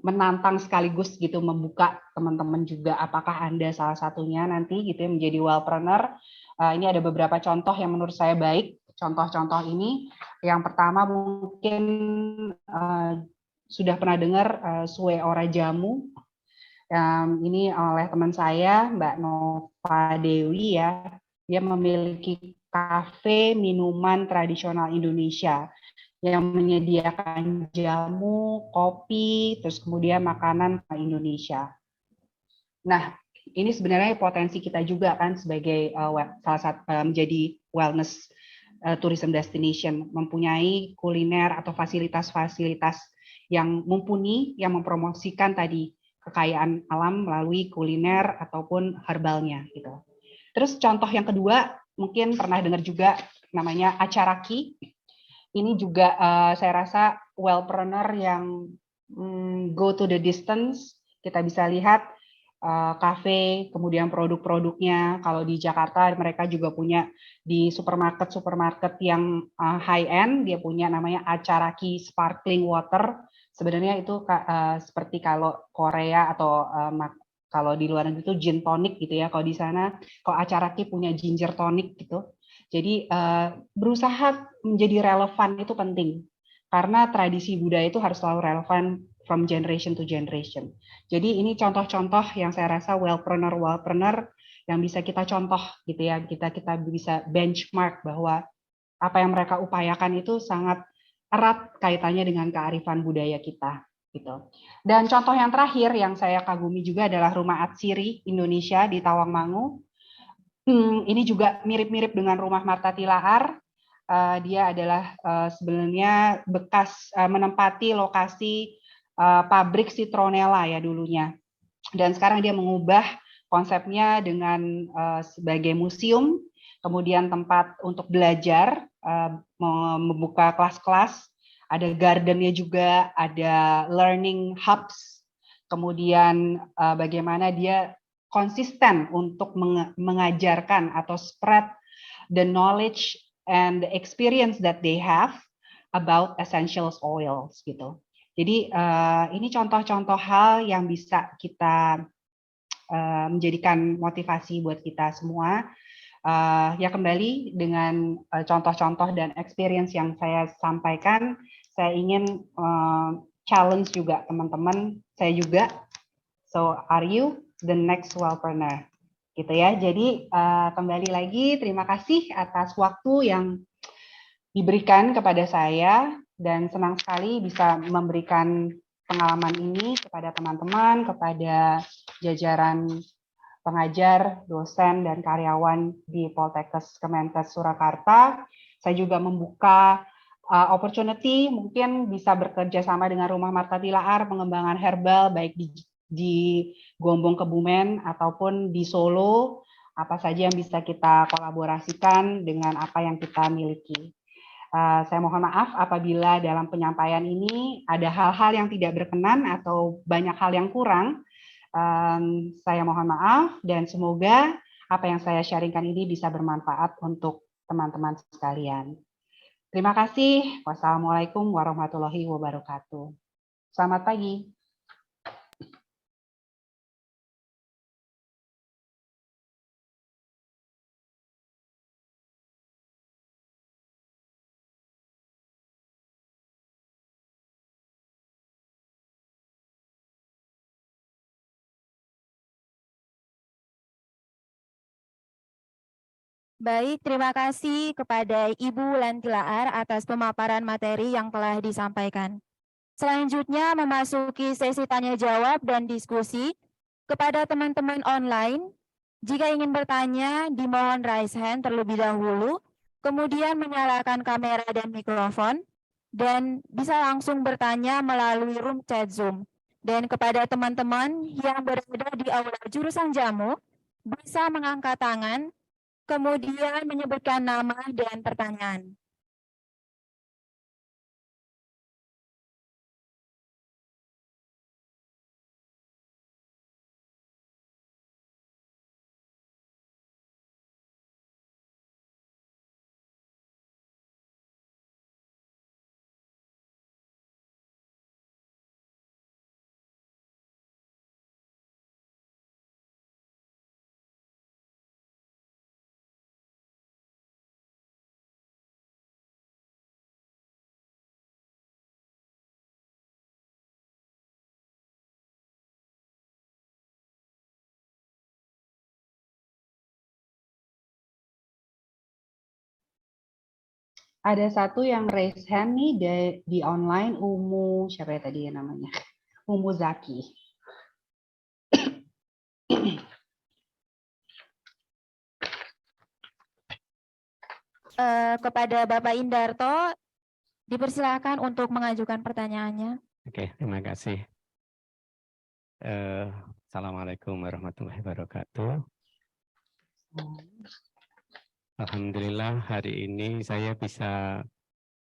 menantang sekaligus gitu membuka teman-teman juga apakah Anda salah satunya nanti gitu ya menjadi wellpreneur. Ini ada beberapa contoh yang menurut saya baik. Contoh-contoh ini yang pertama mungkin sudah pernah dengar Sue Ora Jamu. Ini oleh teman saya Mbak Nova Dewi ya. Dia memiliki kafe minuman tradisional Indonesia yang menyediakan jamu, kopi, terus kemudian makanan Indonesia. Nah, ini sebenarnya potensi kita juga kan sebagai salah satu menjadi wellness tourism destination, mempunyai kuliner atau fasilitas-fasilitas yang mumpuni, yang mempromosikan tadi kekayaan alam melalui kuliner ataupun herbalnya gitu. Terus contoh yang kedua, mungkin pernah dengar juga namanya Acaraki. Ini juga saya rasa wellpreneur yang go to the distance. Kita bisa lihat kafe, kemudian produk-produknya. Kalau di Jakarta mereka juga punya di supermarket yang high end, dia punya namanya Acaraki Sparkling Water. Sebenarnya itu seperti kalau Korea atau kalau di luar negeri itu gin tonic gitu ya. Kalau di sana, kalau Acaraki punya ginger tonic gitu. Jadi berusaha menjadi relevan itu penting. Karena tradisi budaya itu harus selalu relevan from generation to generation. Jadi ini contoh-contoh yang saya rasa wellpreneur yang bisa kita contoh gitu ya. Kita bisa benchmark bahwa apa yang mereka upayakan itu sangat erat kaitannya dengan kearifan budaya kita gitu. Dan contoh yang terakhir yang saya kagumi juga adalah Rumah Atsiri Indonesia di Tawangmangu. Ini juga mirip-mirip dengan Rumah Marta Tilaar. Dia adalah sebenarnya bekas menempati lokasi pabrik citronella ya dulunya. Dan sekarang dia mengubah konsepnya dengan sebagai museum, kemudian tempat untuk belajar, membuka kelas-kelas, ada gardennya juga, ada learning hubs, kemudian bagaimana dia konsisten untuk mengajarkan atau spread the knowledge and the experience that they have about essential oils gitu. Jadi ini contoh-contoh hal yang bisa kita menjadikan motivasi buat kita semua. Ya kembali dengan contoh-contoh dan experience yang saya sampaikan, saya ingin challenge juga teman-teman, saya juga. So are you the next wellpreneur? Gitu ya. Jadi kembali lagi terima kasih atas waktu yang diberikan kepada saya dan senang sekali bisa memberikan pengalaman ini kepada teman-teman, kepada jajaran pengajar, dosen, dan karyawan di Poltekkes Kemenkes Surakarta. Saya juga membuka opportunity mungkin bisa bekerja sama dengan Rumah Marta Tilaar, pengembangan herbal baik di Gombong Kebumen ataupun di Solo, apa saja yang bisa kita kolaborasikan dengan apa yang kita miliki. Saya mohon maaf apabila dalam penyampaian ini ada hal-hal yang tidak berkenan atau banyak hal yang kurang. Saya mohon maaf dan semoga apa yang saya sharingkan ini bisa bermanfaat untuk teman-teman sekalian. Terima kasih. Wassalamualaikum warahmatullahi wabarakatuh. Selamat pagi. Baik, terima kasih kepada Ibu Lantilaar atas pemaparan materi yang telah disampaikan. Selanjutnya memasuki sesi tanya jawab dan diskusi. Kepada teman-teman online, jika ingin bertanya, dimohon raise hand terlebih dahulu, kemudian menyalakan kamera dan mikrofon, dan bisa langsung bertanya melalui room chat Zoom. Dan kepada teman-teman yang berada di aula jurusan jamu, bisa mengangkat tangan, kemudian menyebutkan nama dan pertanyaan. Ada satu yang raise hand nih di online, siapa ya tadi ya namanya? Umu Zaki. Kepada Bapak Indarto, dipersilakan untuk mengajukan pertanyaannya. Oke, terima kasih. Assalamualaikum warahmatullahi wabarakatuh. Alhamdulillah hari ini saya bisa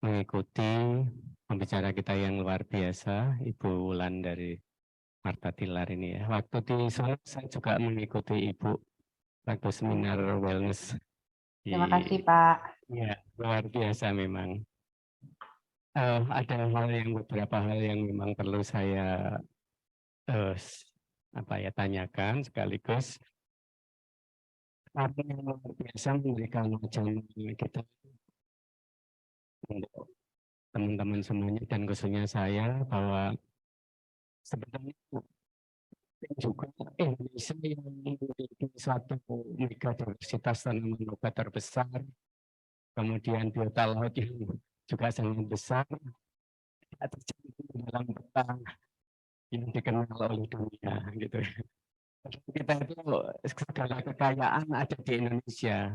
mengikuti pembicara kita yang luar biasa, Ibu Wulan dari Marta Tilar ini ya. Waktu di Solo saya juga mengikuti Ibu waktu seminar wellness. Terima kasih Pak. Ya, luar biasa memang. Ada beberapa hal yang memang perlu saya tanyakan sekaligus. Apa yang luar biasa memberikan wacana kita untuk teman-teman semuanya dan khususnya saya bahwa sebenarnya juga Indonesia yang memiliki suatu mega diversitas tanaman obat terbesar, kemudian biota laut yang juga sangat besar, tercantum dalam peta yang dikenal oleh dunia gitu. Kita itu segala kekayaan ada di Indonesia.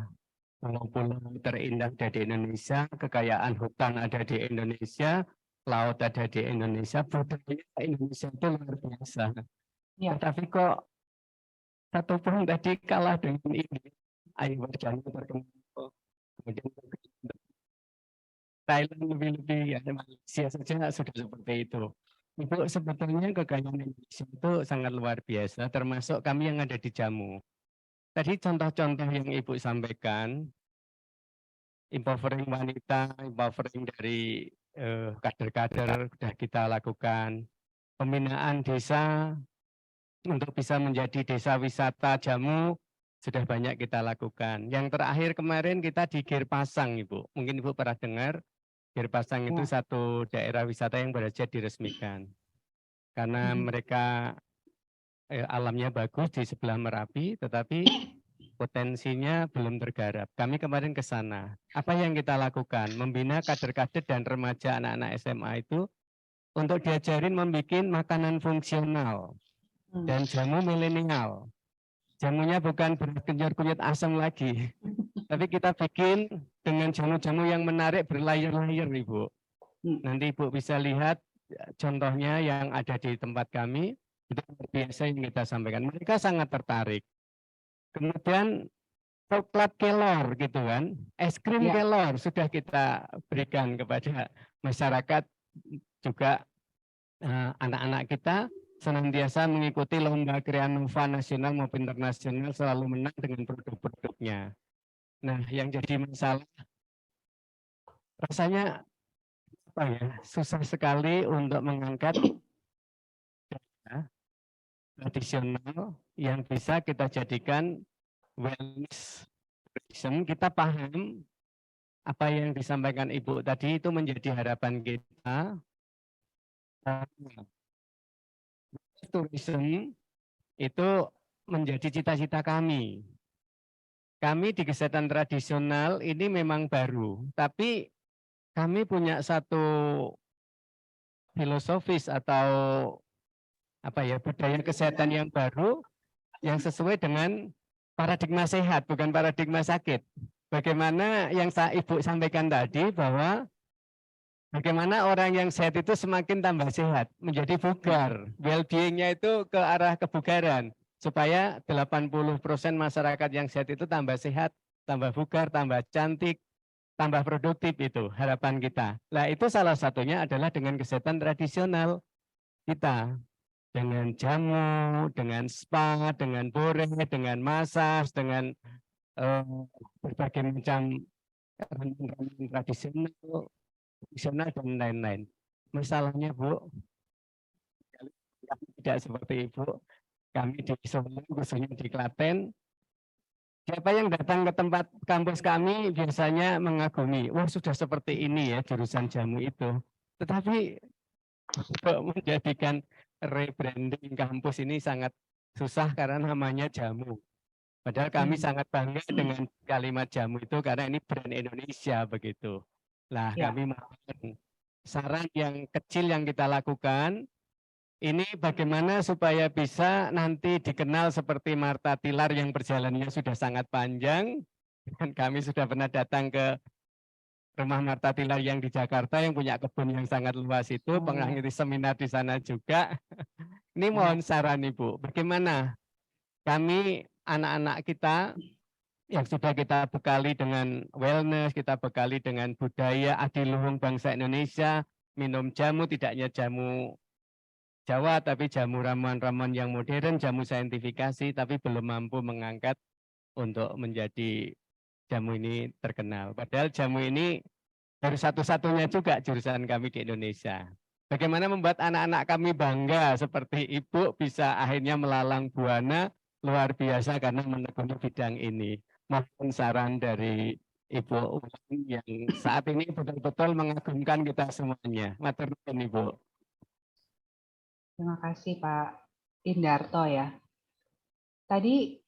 Pulau-pulau terindah ada di Indonesia, kekayaan hutan ada di Indonesia, laut ada di Indonesia, budaya Indonesia itu luar biasa. Ya. Tapi kok satu pun tadi kalah dengan ini. Ayo berjalan terkenal. Kemudian Thailand lebih-lebih, ya, Malaysia saja sudah seperti itu. Ibu, sebetulnya kekayaan Indonesia itu sangat luar biasa, termasuk kami yang ada di jamu. Tadi contoh-contoh yang Ibu sampaikan, empowering wanita, empowering dari kader-kader sudah kita lakukan, pembinaan desa untuk bisa menjadi desa wisata jamu sudah banyak kita lakukan. Yang terakhir kemarin kita di Girpasang, Ibu. Mungkin Ibu pernah dengar, Girpasang itu satu daerah wisata yang baru saja diresmikan. Karena mereka alamnya bagus di sebelah Merapi, tetapi potensinya belum tergarap. Kami kemarin ke sana. Apa yang kita lakukan? Membina kader-kader dan remaja anak-anak SMA itu untuk diajarin membuat makanan fungsional dan jamu milenial. Jamunya bukan berkenyur-kenyur asam lagi, tapi kita bikin dengan jamu-jamu yang menarik berlayer-layer, Ibu. Nanti Ibu bisa lihat contohnya yang ada di tempat kami, itu biasa yang kita sampaikan. Mereka sangat tertarik. Kemudian coklat kelor gitu kan, es krim kelor sudah kita berikan kepada masyarakat juga. Anak-anak kita senantiasa mengikuti lomba Kreanova nasional maupun internasional, selalu menang dengan produk-produknya. Nah, yang jadi masalah rasanya susah sekali untuk mengangkat data tradisional yang bisa kita jadikan wellness tourism. Kita paham apa yang disampaikan Ibu tadi itu menjadi harapan kita. Tourism itu menjadi cita-cita kami. kami di kesehatan tradisional ini memang baru, tapi kami punya satu filosofis atau apa ya, budaya kesehatan yang baru yang sesuai dengan paradigma sehat, bukan paradigma sakit. Bagaimana yang Ibu sampaikan tadi bahwa bagaimana orang yang sehat itu semakin tambah sehat, menjadi bugar, well-being-nya itu ke arah kebugaran. Supaya 80% masyarakat yang sehat itu tambah sehat, tambah bugar, tambah cantik, tambah produktif, itu harapan kita. Nah, itu salah satunya adalah dengan kesehatan tradisional kita. Dengan jamu, dengan spa, dengan bore, dengan massage, dengan berbagai macam rempah-rempah tradisional dan lain-lain. Masalahnya, Bu, tidak seperti Ibu. Kami di Solo, khususnya di Klaten, siapa yang datang ke tempat kampus kami biasanya mengagumi, wah sudah seperti ini ya jurusan jamu itu. Tetapi menjadikan rebranding kampus ini sangat susah karena namanya jamu. Padahal kami sangat bangga dengan kalimat jamu itu karena ini brand Indonesia begitu. Nah, kami mohon saran yang kecil yang kita lakukan ini bagaimana supaya bisa nanti dikenal seperti Martha Tilar yang perjalanannya sudah sangat panjang. Dan kami sudah pernah datang ke rumah Martha Tilar yang di Jakarta yang punya kebun yang sangat luas itu, mengikuti seminar di sana juga. Ini mohon saran Ibu, bagaimana kami anak-anak kita yang sudah kita bekali dengan wellness, kita bekali dengan budaya adiluhung bangsa Indonesia, minum jamu tidak hanya jamu Jawa, tapi jamu ramuan-ramuan yang modern, jamu saintifikasi, tapi belum mampu mengangkat untuk menjadi jamu ini terkenal. Padahal jamu ini baru satu-satunya juga jurusan kami di Indonesia. Bagaimana membuat anak-anak kami bangga seperti Ibu bisa akhirnya melalang buana luar biasa karena menekuni bidang ini. Mohon saran dari Ibu yang saat ini betul-betul mengagumkan kita semuanya. Matur nuwun Ibu. Terima kasih Pak Indarto ya. Tadi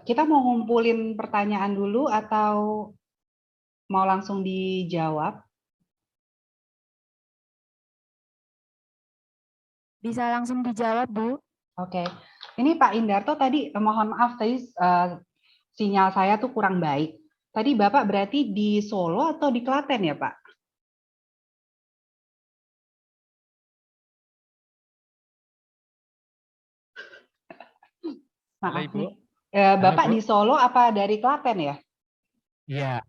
kita mau ngumpulin pertanyaan dulu atau mau langsung dijawab? Bisa langsung dijawab, Bu. Oke. Ini Pak Indarto tadi, mohon maaf tadi sinyal saya tuh kurang baik. Tadi Bapak berarti di Solo atau di Klaten ya Pak? Maaf nih. Bapak di Solo apa dari Klaten ya? Iya,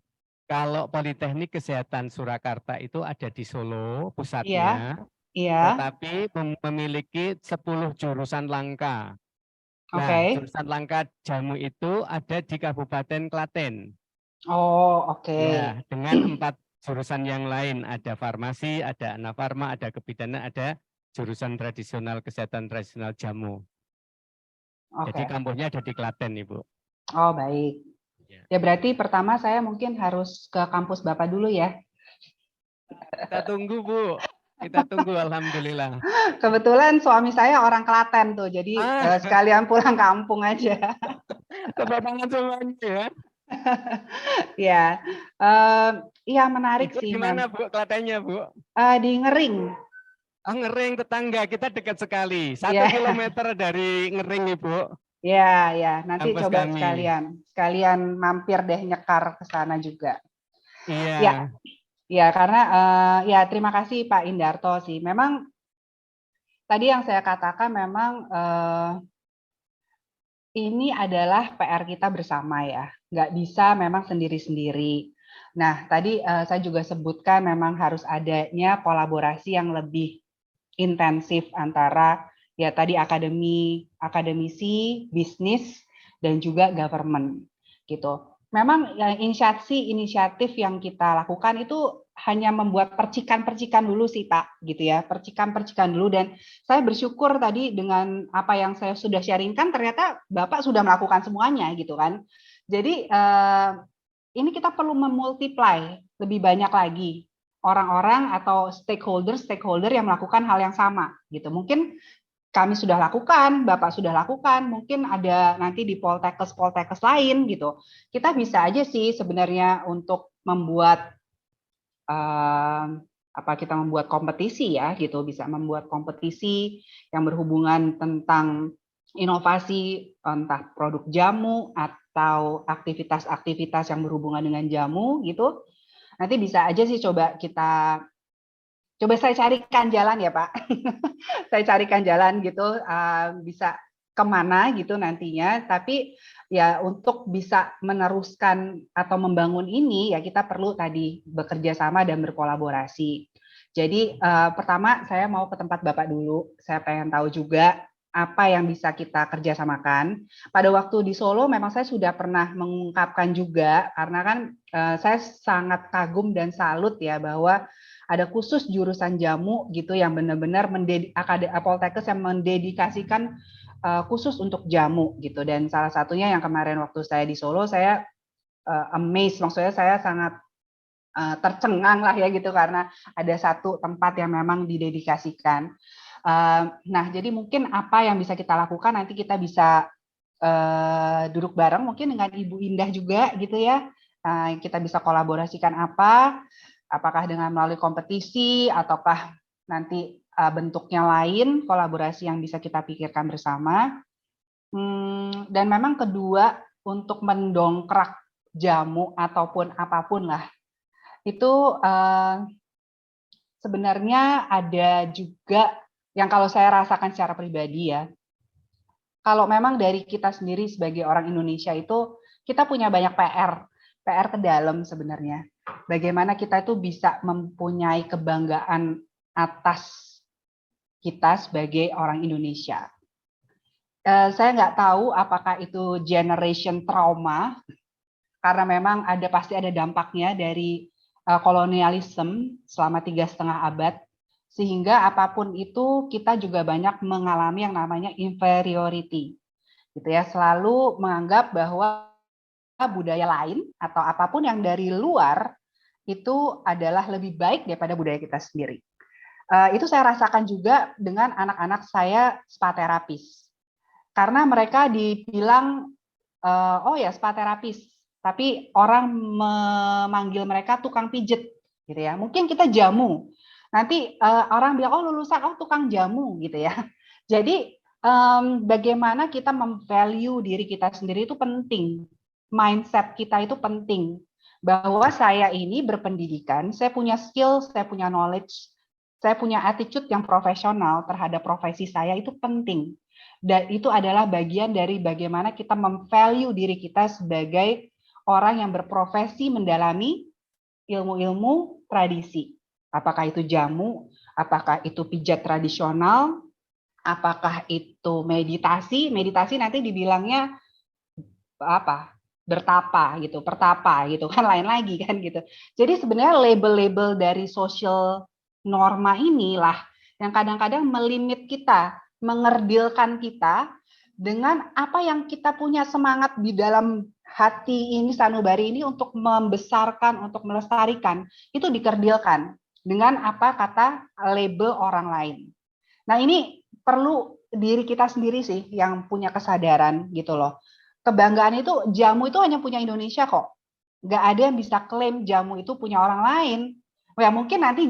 kalau Politeknik Kesehatan Surakarta itu ada di Solo pusatnya, tetapi memiliki 10 jurusan langka. Nah, jurusan langka jamu itu ada di Kabupaten Klaten. Oh, oke. Ya, dengan 4 jurusan yang lain, ada farmasi, ada anafarma, ada kebidanan, ada jurusan tradisional kesehatan tradisional jamu. Jadi kampusnya ada di Klaten, Ibu. Oh, baik. Ya berarti pertama saya mungkin harus ke kampus Bapak dulu ya. Kita tunggu, Bu. Kita tunggu, alhamdulillah. Kebetulan suami saya orang Klaten tuh, jadi sekalian pulang kampung aja. Kedatangan semuanya ya. Ya, iya menarik sih. Gimana Bu, Klatennya Bu? Di Ngering. Oh, Ngering tetangga, kita dekat sekali. 1 kilometer dari Ngering, Ibu. Ya, ya. Nanti Kampus coba kami. sekalian mampir deh nyekar ke sana juga. Iya. Ya, ya karena ya terima kasih Pak Indarto sih. Memang tadi yang saya katakan memang ini adalah PR kita bersama ya. Nggak bisa memang sendiri-sendiri. Nah, tadi saya juga sebutkan memang harus adanya kolaborasi yang lebih intensif antara ya tadi akademisi, bisnis, dan juga government gitu. Memang inisiatif yang kita lakukan itu hanya membuat percikan-percikan dulu sih Pak, gitu ya, percikan-percikan dulu. Dan saya bersyukur tadi dengan apa yang saya sudah sharingkan, ternyata Bapak sudah melakukan semuanya gitu kan. Jadi ini kita perlu memultiply lebih banyak lagi orang-orang atau stakeholder yang melakukan hal yang sama gitu. Mungkin kami sudah lakukan, Bapak sudah lakukan, mungkin ada nanti di poltekkes lain gitu. Kita bisa aja sih sebenarnya untuk membuat kita membuat kompetisi ya gitu, bisa membuat kompetisi yang berhubungan tentang inovasi entah produk jamu atau aktivitas-aktivitas yang berhubungan dengan jamu gitu. Nanti bisa aja sih coba saya carikan jalan ya Pak. Saya carikan jalan gitu, bisa kemana gitu nantinya. Tapi ya untuk bisa meneruskan atau membangun ini ya kita perlu tadi bekerja sama dan berkolaborasi. Jadi pertama saya mau ke tempat Bapak dulu. Saya pengen tahu juga apa yang bisa kita kerjasamakan. Pada waktu di Solo memang saya sudah pernah mengungkapkan juga, karena kan saya sangat kagum dan salut ya bahwa ada khusus jurusan jamu gitu yang benar-benar Poltekkes yang mendedikasikan khusus untuk jamu gitu. Dan salah satunya yang kemarin waktu saya di Solo saya amazed, maksudnya saya sangat tercengang lah ya gitu karena ada satu tempat yang memang didedikasikan. Nah, jadi mungkin apa yang bisa kita lakukan nanti kita bisa duduk bareng mungkin dengan Ibu Indah juga gitu ya. Kita bisa kolaborasikan apakah dengan melalui kompetisi ataukah nanti bentuknya lain, kolaborasi yang bisa kita pikirkan bersama. Dan memang kedua, untuk mendongkrak jamu ataupun apapun lah, itu sebenarnya ada juga yang kalau saya rasakan secara pribadi ya, kalau memang dari kita sendiri sebagai orang Indonesia itu kita punya banyak PR ke dalam sebenarnya. Bagaimana kita itu bisa mempunyai kebanggaan atas kita sebagai orang Indonesia. Saya nggak tahu apakah itu generation trauma, karena memang pasti ada dampaknya dari kolonialisme selama 3,5 abad, sehingga apapun itu kita juga banyak mengalami yang namanya inferiority, gitu ya. Selalu menganggap bahwa budaya lain atau apapun yang dari luar itu adalah lebih baik daripada budaya kita sendiri. Itu saya rasakan juga dengan anak-anak saya spa terapis. Karena mereka dibilang, oh ya spa terapis, tapi orang memanggil mereka tukang pijet, gitu ya. Mungkin kita jamu, nanti orang bilang, oh lulusan, oh tukang jamu, gitu ya. Jadi bagaimana kita memvalue diri kita sendiri itu penting. Mindset kita itu penting. Bahwa saya ini berpendidikan, saya punya skill, saya punya knowledge, saya punya attitude yang profesional terhadap profesi saya itu penting. Dan itu adalah bagian dari bagaimana kita memvalue diri kita sebagai orang yang berprofesi mendalami ilmu-ilmu tradisi. Apakah itu jamu, apakah itu pijat tradisional, apakah itu meditasi. Meditasi nanti dibilangnya apa? Bertapa gitu, pertapa gitu kan, lain lagi kan gitu. Jadi sebenarnya label-label dari social norma inilah yang kadang-kadang melimit kita, mengerdilkan kita dengan apa yang kita punya semangat di dalam hati ini, sanubari ini untuk membesarkan, untuk melestarikan, itu dikerdilkan dengan apa kata label orang lain. Nah ini perlu diri kita sendiri sih yang punya kesadaran gitu loh. Kebanggaan itu, jamu itu hanya punya Indonesia kok. Nggak ada yang bisa klaim jamu itu punya orang lain. Ya mungkin nanti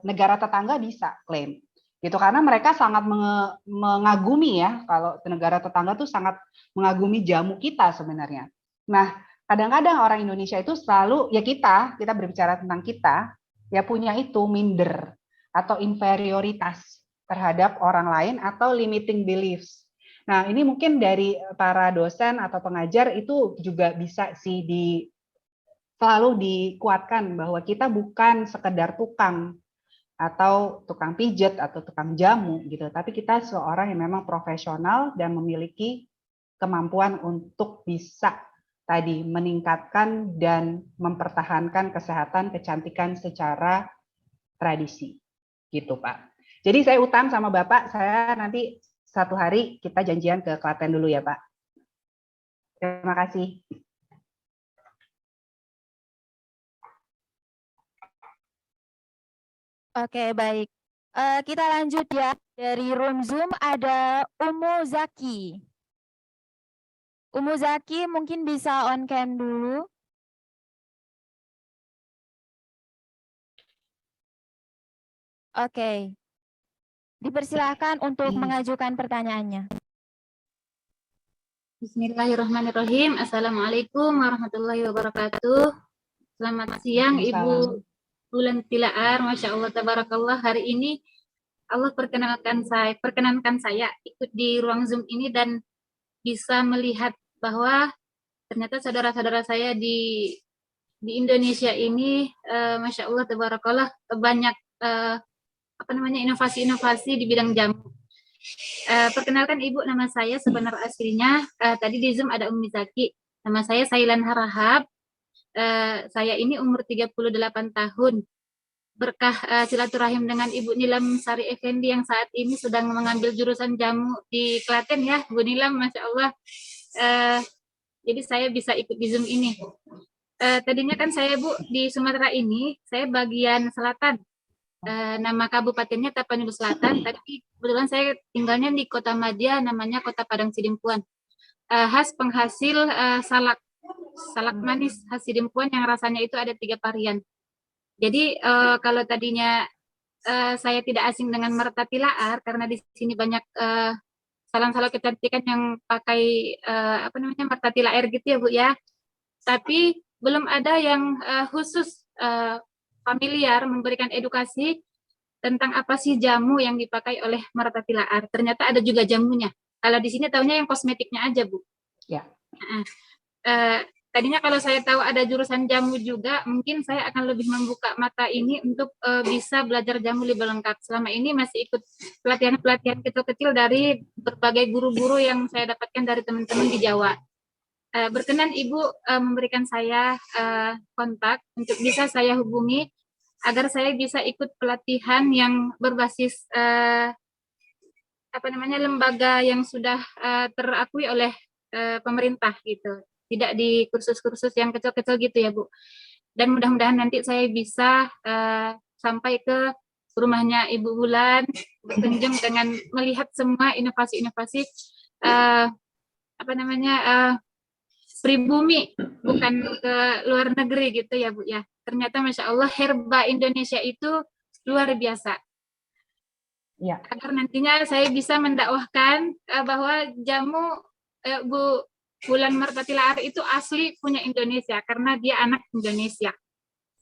negara tetangga bisa klaim. Gitu, karena mereka sangat mengagumi ya, kalau negara tetangga tuh sangat mengagumi jamu kita sebenarnya. Nah, kadang-kadang orang Indonesia itu selalu, ya kita berbicara tentang kita, ya punya itu minder atau inferioritas terhadap orang lain atau limiting beliefs. Nah, ini mungkin dari para dosen atau pengajar itu juga bisa sih selalu dikuatkan bahwa kita bukan sekedar tukang atau tukang pijat atau tukang jamu gitu, tapi kita seorang yang memang profesional dan memiliki kemampuan untuk bisa tadi meningkatkan dan mempertahankan kesehatan, kecantikan secara tradisi gitu Pak. Jadi saya utang sama Bapak, saya nanti satu hari kita janjian ke Klaten dulu ya Pak. Terima kasih. Oke, baik. Kita lanjut ya. Dari room Zoom ada Umu Zaki. Umu Zaki mungkin bisa on cam dulu. Oke. Dipersilahkan untuk mengajukan pertanyaannya. Bismillahirrahmanirrahim. Assalamualaikum warahmatullahi wabarakatuh. Selamat siang Ibu Bulan Tilaar. Masya Allah, tabarakallah. Hari ini Allah perkenankan saya ikut di ruang Zoom ini dan bisa melihat bahwa ternyata saudara-saudara saya di Indonesia ini, Masya Allah, tabarakallah, banyak inovasi-inovasi di bidang jamu. Perkenalkan Ibu, nama saya sebenar aslinya tadi di Zoom ada Umi Zaki. Nama saya Sailan Harahap. Saya ini umur 38 tahun. Berkah silaturahim dengan Ibu Nilam Sari Effendi yang saat ini sedang mengambil jurusan jamu di Klaten ya, Bu Nilam, Masya Allah. Jadi saya bisa ikut di Zoom ini. Tadinya kan saya Bu di Sumatera ini, saya bagian selatan. Nama kabupatennya Tapanuli Selatan, tapi kebetulan saya tinggalnya di Kota Madia, namanya Kota Padang Sidimpuan. Khas penghasil salak manis khas Sidimpuan yang rasanya itu ada 3 varian. Jadi kalau tadinya saya tidak asing dengan Marta Tilaar karena di sini banyak salon-salon kecantikan yang pakai Marta Tilaar gitu ya Bu ya. Tapi belum ada yang khusus familiar memberikan edukasi tentang apa sih jamu yang dipakai oleh Marta Tilaar. Ternyata ada juga jamunya. Kalau di sini tahunya yang kosmetiknya aja, Bu. Ya. Tadinya kalau saya tahu ada jurusan jamu juga, mungkin saya akan lebih membuka mata ini untuk bisa belajar jamu lebih lengkap. Selama ini masih ikut pelatihan-pelatihan kecil-kecil dari berbagai guru-guru yang saya dapatkan dari teman-teman di Jawa. Berkenan Ibu memberikan saya kontak untuk bisa saya hubungi agar saya bisa ikut pelatihan yang berbasis lembaga yang sudah terakui oleh pemerintah gitu. Tidak di kursus-kursus yang kecil-kecil gitu ya Bu. Dan mudah-mudahan nanti saya bisa sampai ke rumahnya Ibu Bulan, berkunjung dengan melihat semua inovasi-inovasi pribumi, bukan ke luar negeri gitu ya Bu ya. Ternyata Masya Allah herba Indonesia itu luar biasa. Ya. Agar nantinya saya bisa mendakwahkan bahwa jamu Bu Bulan Marta Tilaar itu asli punya Indonesia karena dia anak Indonesia.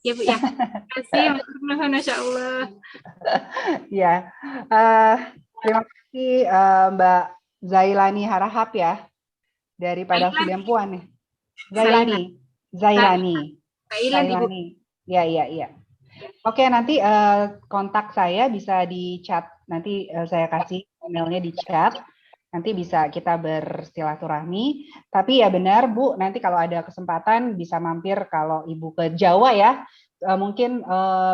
Ya Bu ya. Terima kasih, Masya Allah. Ya, terima kasih Mbak Zailani Harahap ya dari Padang Sidimpuan nih. Zailani. Ya. Oke, nanti kontak saya bisa di chat. Nanti saya kasih emailnya di chat. Nanti bisa kita bersilaturahmi. Tapi ya benar Bu, nanti kalau ada kesempatan bisa mampir kalau Ibu ke Jawa ya. Mungkin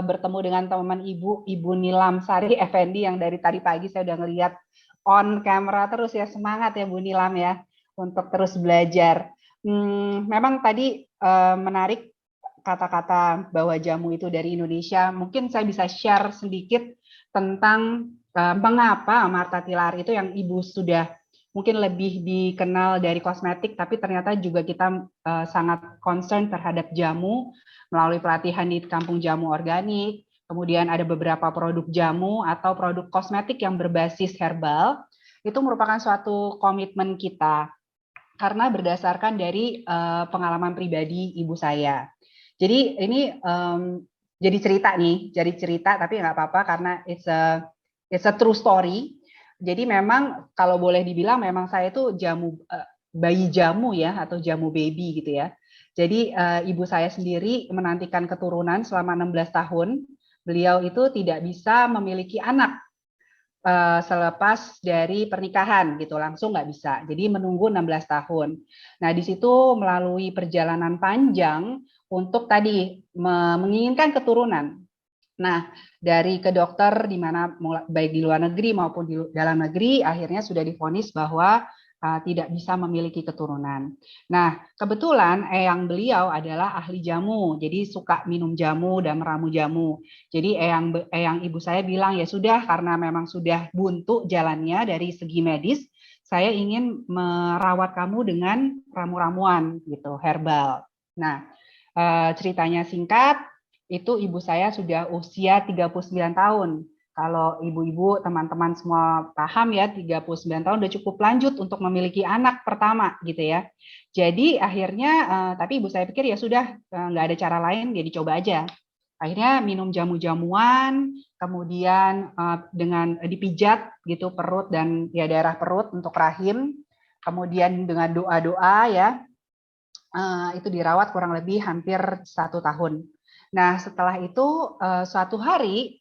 bertemu dengan teman Ibu Nilam Sari Effendi yang dari tadi pagi saya udah ngelihat on camera terus ya. Semangat ya Bu Nilam ya untuk terus belajar. Memang tadi menarik kata-kata bahwa jamu itu dari Indonesia. Mungkin saya bisa share sedikit tentang mengapa Marta Tilaar itu yang Ibu sudah mungkin lebih dikenal dari kosmetik, tapi ternyata juga kita sangat concern terhadap jamu melalui pelatihan di Kampung Jamu Organik. Kemudian ada beberapa produk jamu atau produk kosmetik yang berbasis herbal. Itu merupakan suatu komitmen kita. Karena berdasarkan dari pengalaman pribadi ibu saya. Jadi ini jadi cerita tapi nggak apa-apa karena it's a true story. Jadi memang kalau boleh dibilang memang saya itu bayi jamu ya atau jamu baby gitu ya. Jadi ibu saya sendiri menantikan keturunan selama 16 tahun. Beliau itu tidak bisa memiliki anak selepas dari pernikahan gitu, langsung nggak bisa. Jadi menunggu 16 tahun. Nah di situ melalui perjalanan panjang untuk tadi menginginkan keturunan. Nah dari ke dokter di mana baik di luar negeri maupun di dalam negeri akhirnya sudah divonis bahwa tidak bisa memiliki keturunan. Nah, kebetulan eyang beliau adalah ahli jamu, jadi suka minum jamu dan meramu jamu. Jadi eyang ibu saya bilang, ya sudah, karena memang sudah buntu jalannya dari segi medis, saya ingin merawat kamu dengan ramu-ramuan gitu, herbal. Nah, ceritanya singkat, itu ibu saya sudah usia 39 tahun. Kalau ibu-ibu, teman-teman semua paham ya, 39 tahun udah cukup lanjut untuk memiliki anak pertama gitu ya. Jadi akhirnya, tapi ibu saya pikir ya sudah, nggak ada cara lain, jadi coba aja. Akhirnya minum jamu-jamuan, kemudian dengan dipijat gitu perut dan ya daerah perut untuk rahim, kemudian dengan doa-doa ya, itu dirawat kurang lebih hampir 1 tahun. Nah setelah itu suatu hari,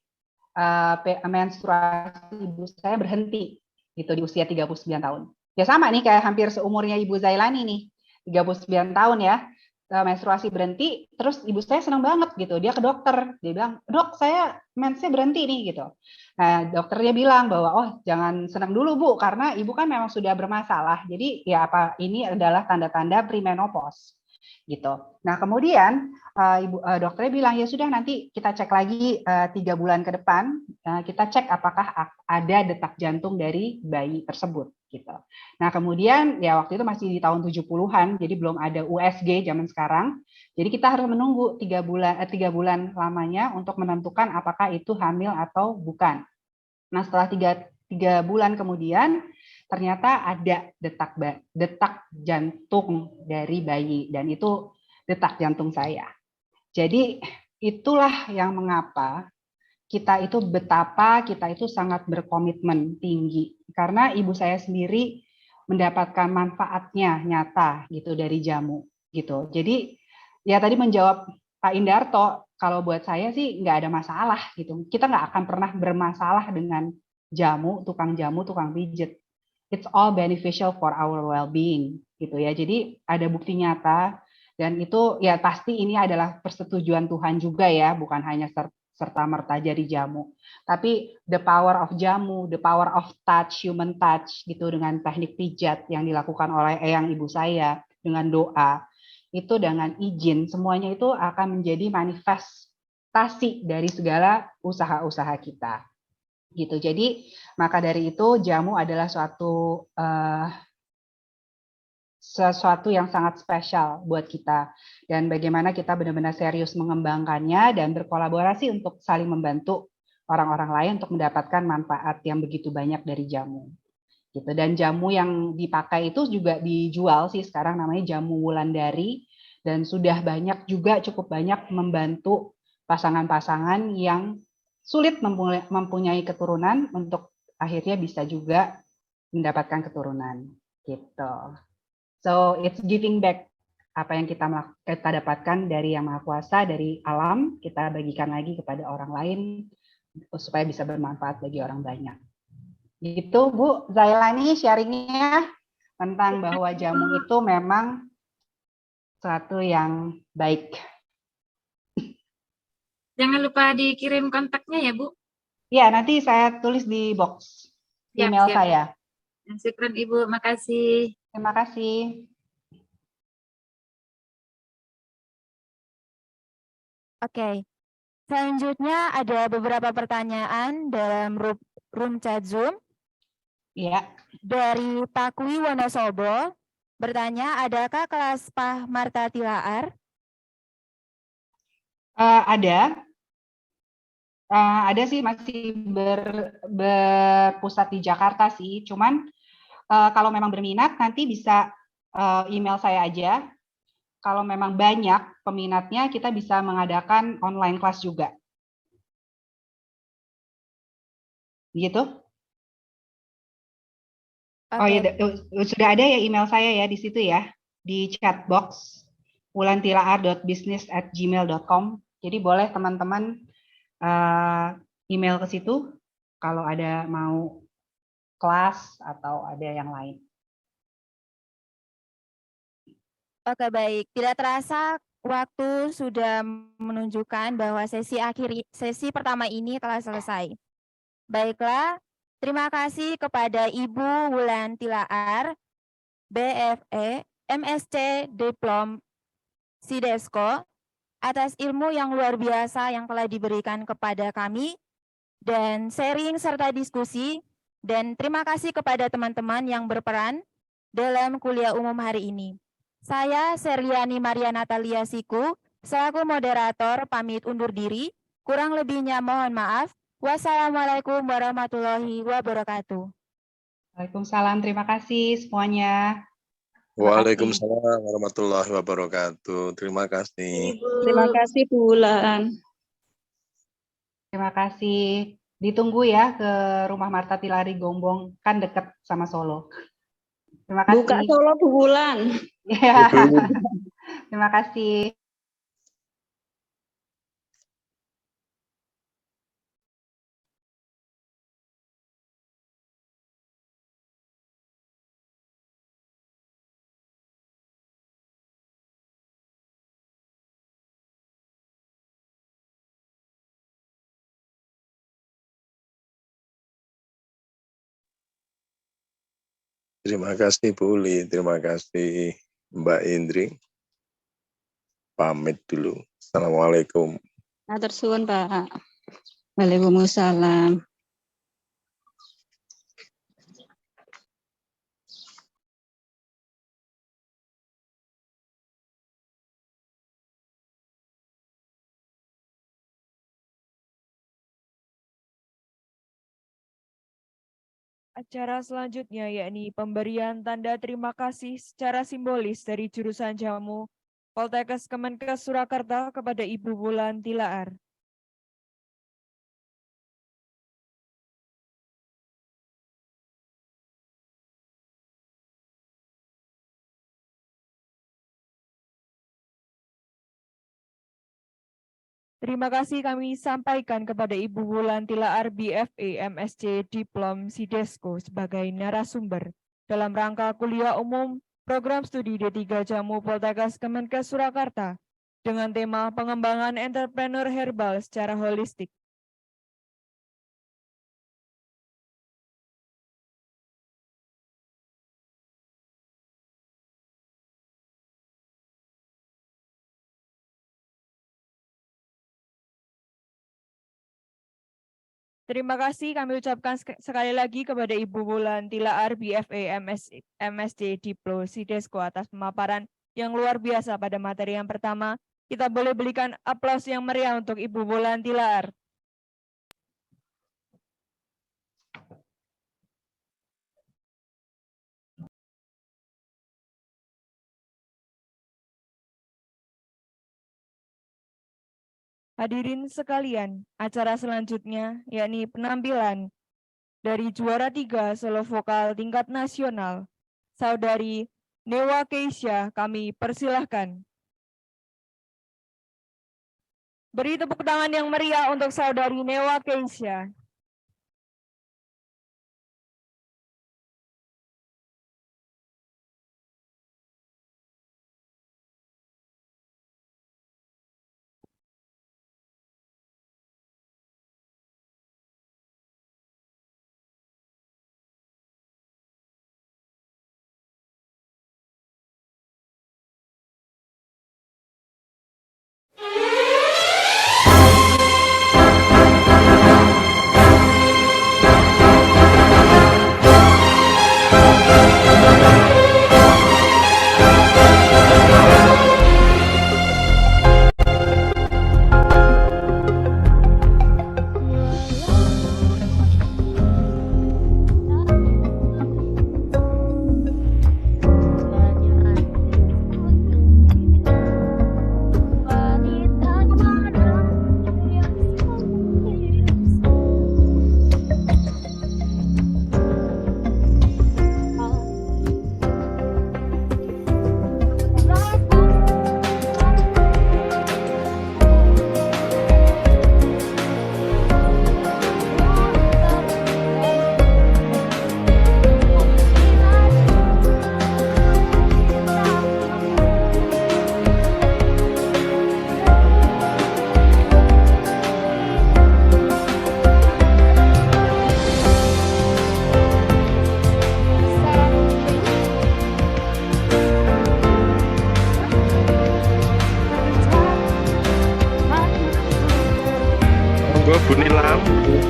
menstruasi ibu saya berhenti gitu di usia 39 tahun. Ya sama nih kayak hampir seumurnya Ibu Zailani nih, 39 tahun ya. Menstruasi berhenti, terus ibu saya senang banget gitu. Dia ke dokter, dia bilang, "Dok, saya mensnya berhenti nih," gitu. Nah, dokternya bilang bahwa, "Oh, jangan senang dulu, Bu, karena ibu kan memang sudah bermasalah. Jadi ya ini adalah tanda-tanda premenopause." Gitu. Nah, kemudian dokternya bilang, ya sudah nanti kita cek lagi 3 bulan ke depan, kita cek apakah ada detak jantung dari bayi tersebut. Gitu. Nah, kemudian ya waktu itu masih di tahun 70-an, jadi belum ada USG zaman sekarang. Jadi kita harus menunggu 3 bulan lamanya untuk menentukan apakah itu hamil atau bukan. Nah, setelah 3 bulan kemudian, ternyata ada detak jantung dari bayi, dan itu detak jantung saya. Jadi itulah yang mengapa kita itu sangat berkomitmen tinggi, karena ibu saya sendiri mendapatkan manfaatnya nyata gitu dari jamu gitu. Jadi ya tadi menjawab Pak Indarto, kalau buat saya sih nggak ada masalah gitu. Kita nggak akan pernah bermasalah dengan jamu, tukang pijet. It's all beneficial for our well-being gitu ya. Jadi ada bukti nyata, dan itu ya pasti ini adalah persetujuan Tuhan juga ya, bukan hanya serta-merta jadi jamu. Tapi the power of jamu, the power of touch, human touch gitu, dengan teknik pijat yang dilakukan oleh eyang ibu saya, dengan doa, itu dengan izin, semuanya itu akan menjadi manifestasi dari segala usaha-usaha kita. Gitu. Jadi maka dari itu jamu adalah sesuatu yang sangat spesial buat kita, dan bagaimana kita benar-benar serius mengembangkannya dan berkolaborasi untuk saling membantu orang-orang lain untuk mendapatkan manfaat yang begitu banyak dari jamu. Gitu. Dan jamu yang dipakai itu juga dijual sih sekarang, namanya jamu Wulandari, dan sudah cukup banyak membantu pasangan-pasangan yang sulit mempunyai keturunan untuk akhirnya bisa juga mendapatkan keturunan gitu. So it's giving back apa yang kita dapatkan dari Yang Maha Kuasa, dari alam, kita bagikan lagi kepada orang lain supaya bisa bermanfaat bagi orang banyak. Gitu Bu Zailani sharingnya tentang bahwa jamu itu memang sesuatu yang baik. Jangan lupa dikirim kontaknya ya, Bu. Ya, nanti saya tulis di box email saya. Syukran Ibu, makasih. Terima kasih. Oke, selanjutnya ada beberapa pertanyaan dalam room chat Zoom. Iya. Dari Pak Kwi Wonosobo, bertanya, adakah kelas Spah Marta Tilaar? Ada sih, masih berpusat di Jakarta sih. Cuman kalau memang berminat nanti bisa email saya aja. Kalau memang banyak peminatnya, kita bisa mengadakan online kelas juga. Gitu. Okay. Oh iya, sudah ada ya email saya ya di situ ya, di chat box wulantilaar.business@gmail.com. Jadi boleh teman-teman email ke situ kalau ada mau kelas atau ada yang lain. Oke, baik. Tidak terasa waktu sudah menunjukkan bahwa sesi pertama ini telah selesai. Baiklah, terima kasih kepada Ibu Wulan Tilaar BFE, MSc, Diplom, Sidesko, atas ilmu yang luar biasa yang telah diberikan kepada kami, dan sharing serta diskusi, dan terima kasih kepada teman-teman yang berperan dalam kuliah umum hari ini. Saya, Serliani Maria Natalia Siku, selaku moderator pamit undur diri, kurang lebihnya mohon maaf. Wassalamualaikum warahmatullahi wabarakatuh. Waalaikumsalam, terima kasih semuanya. Waalaikumsalam warahmatullahi wabarakatuh. Terima kasih. Terima kasih Bu Wulan. Terima kasih. Ditunggu ya ke rumah Marta Tilari Gombong, kan dekat sama Solo. Terima kasih. Buka Solo Bu Wulan. Ya. Terima kasih. Terima kasih Bu Uli, terima kasih Mbak Indri. Pamit dulu. Assalamualaikum. Matur suwun Pak. Waalaikumsalam. Acara selanjutnya yakni pemberian tanda terima kasih secara simbolis dari jurusan Jamu Poltekkes Kemenkes Surakarta kepada Ibu Wulan Tilaar. Terima kasih kami sampaikan kepada Ibu Wulan Tilaar BFA MSc Diplom Sidesko sebagai narasumber dalam rangka kuliah umum program studi D3 Jamu Poltekkes Kemenkes Surakarta dengan tema pengembangan entrepreneur herbal secara holistik. Terima kasih kami ucapkan sekali lagi kepada Ibu Wulan Tilaar BFA MSc Diplom Sidesko atas pemaparan yang luar biasa pada materi yang pertama. Kita boleh berikan aplaus yang meriah untuk Ibu Wulan Tilaar. Hadirin sekalian, acara selanjutnya yakni penampilan dari juara 3 solo vokal tingkat nasional, Saudari Newa Keisha, kami persilahkan. Beri tepuk tangan yang meriah untuk Saudari Newa Keisha. Gua bunyi lampu.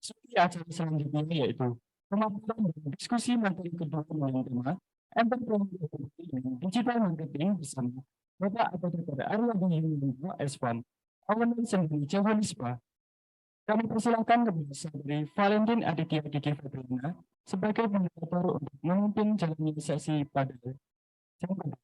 Seperti acara selanjutnya yaitu pemaparan dan diskusi materi kedua dengan tema Entrepreneurship Digital Marketing bersama Bapak Apoteker Arya Gayulianto S1, Awanan Sendiri Jawa Nispa. Kami persilakan kepada Saudari Valentin Aditya Diki Febriana sebagai moderator untuk memimpin jalannya sesi pada jam 4.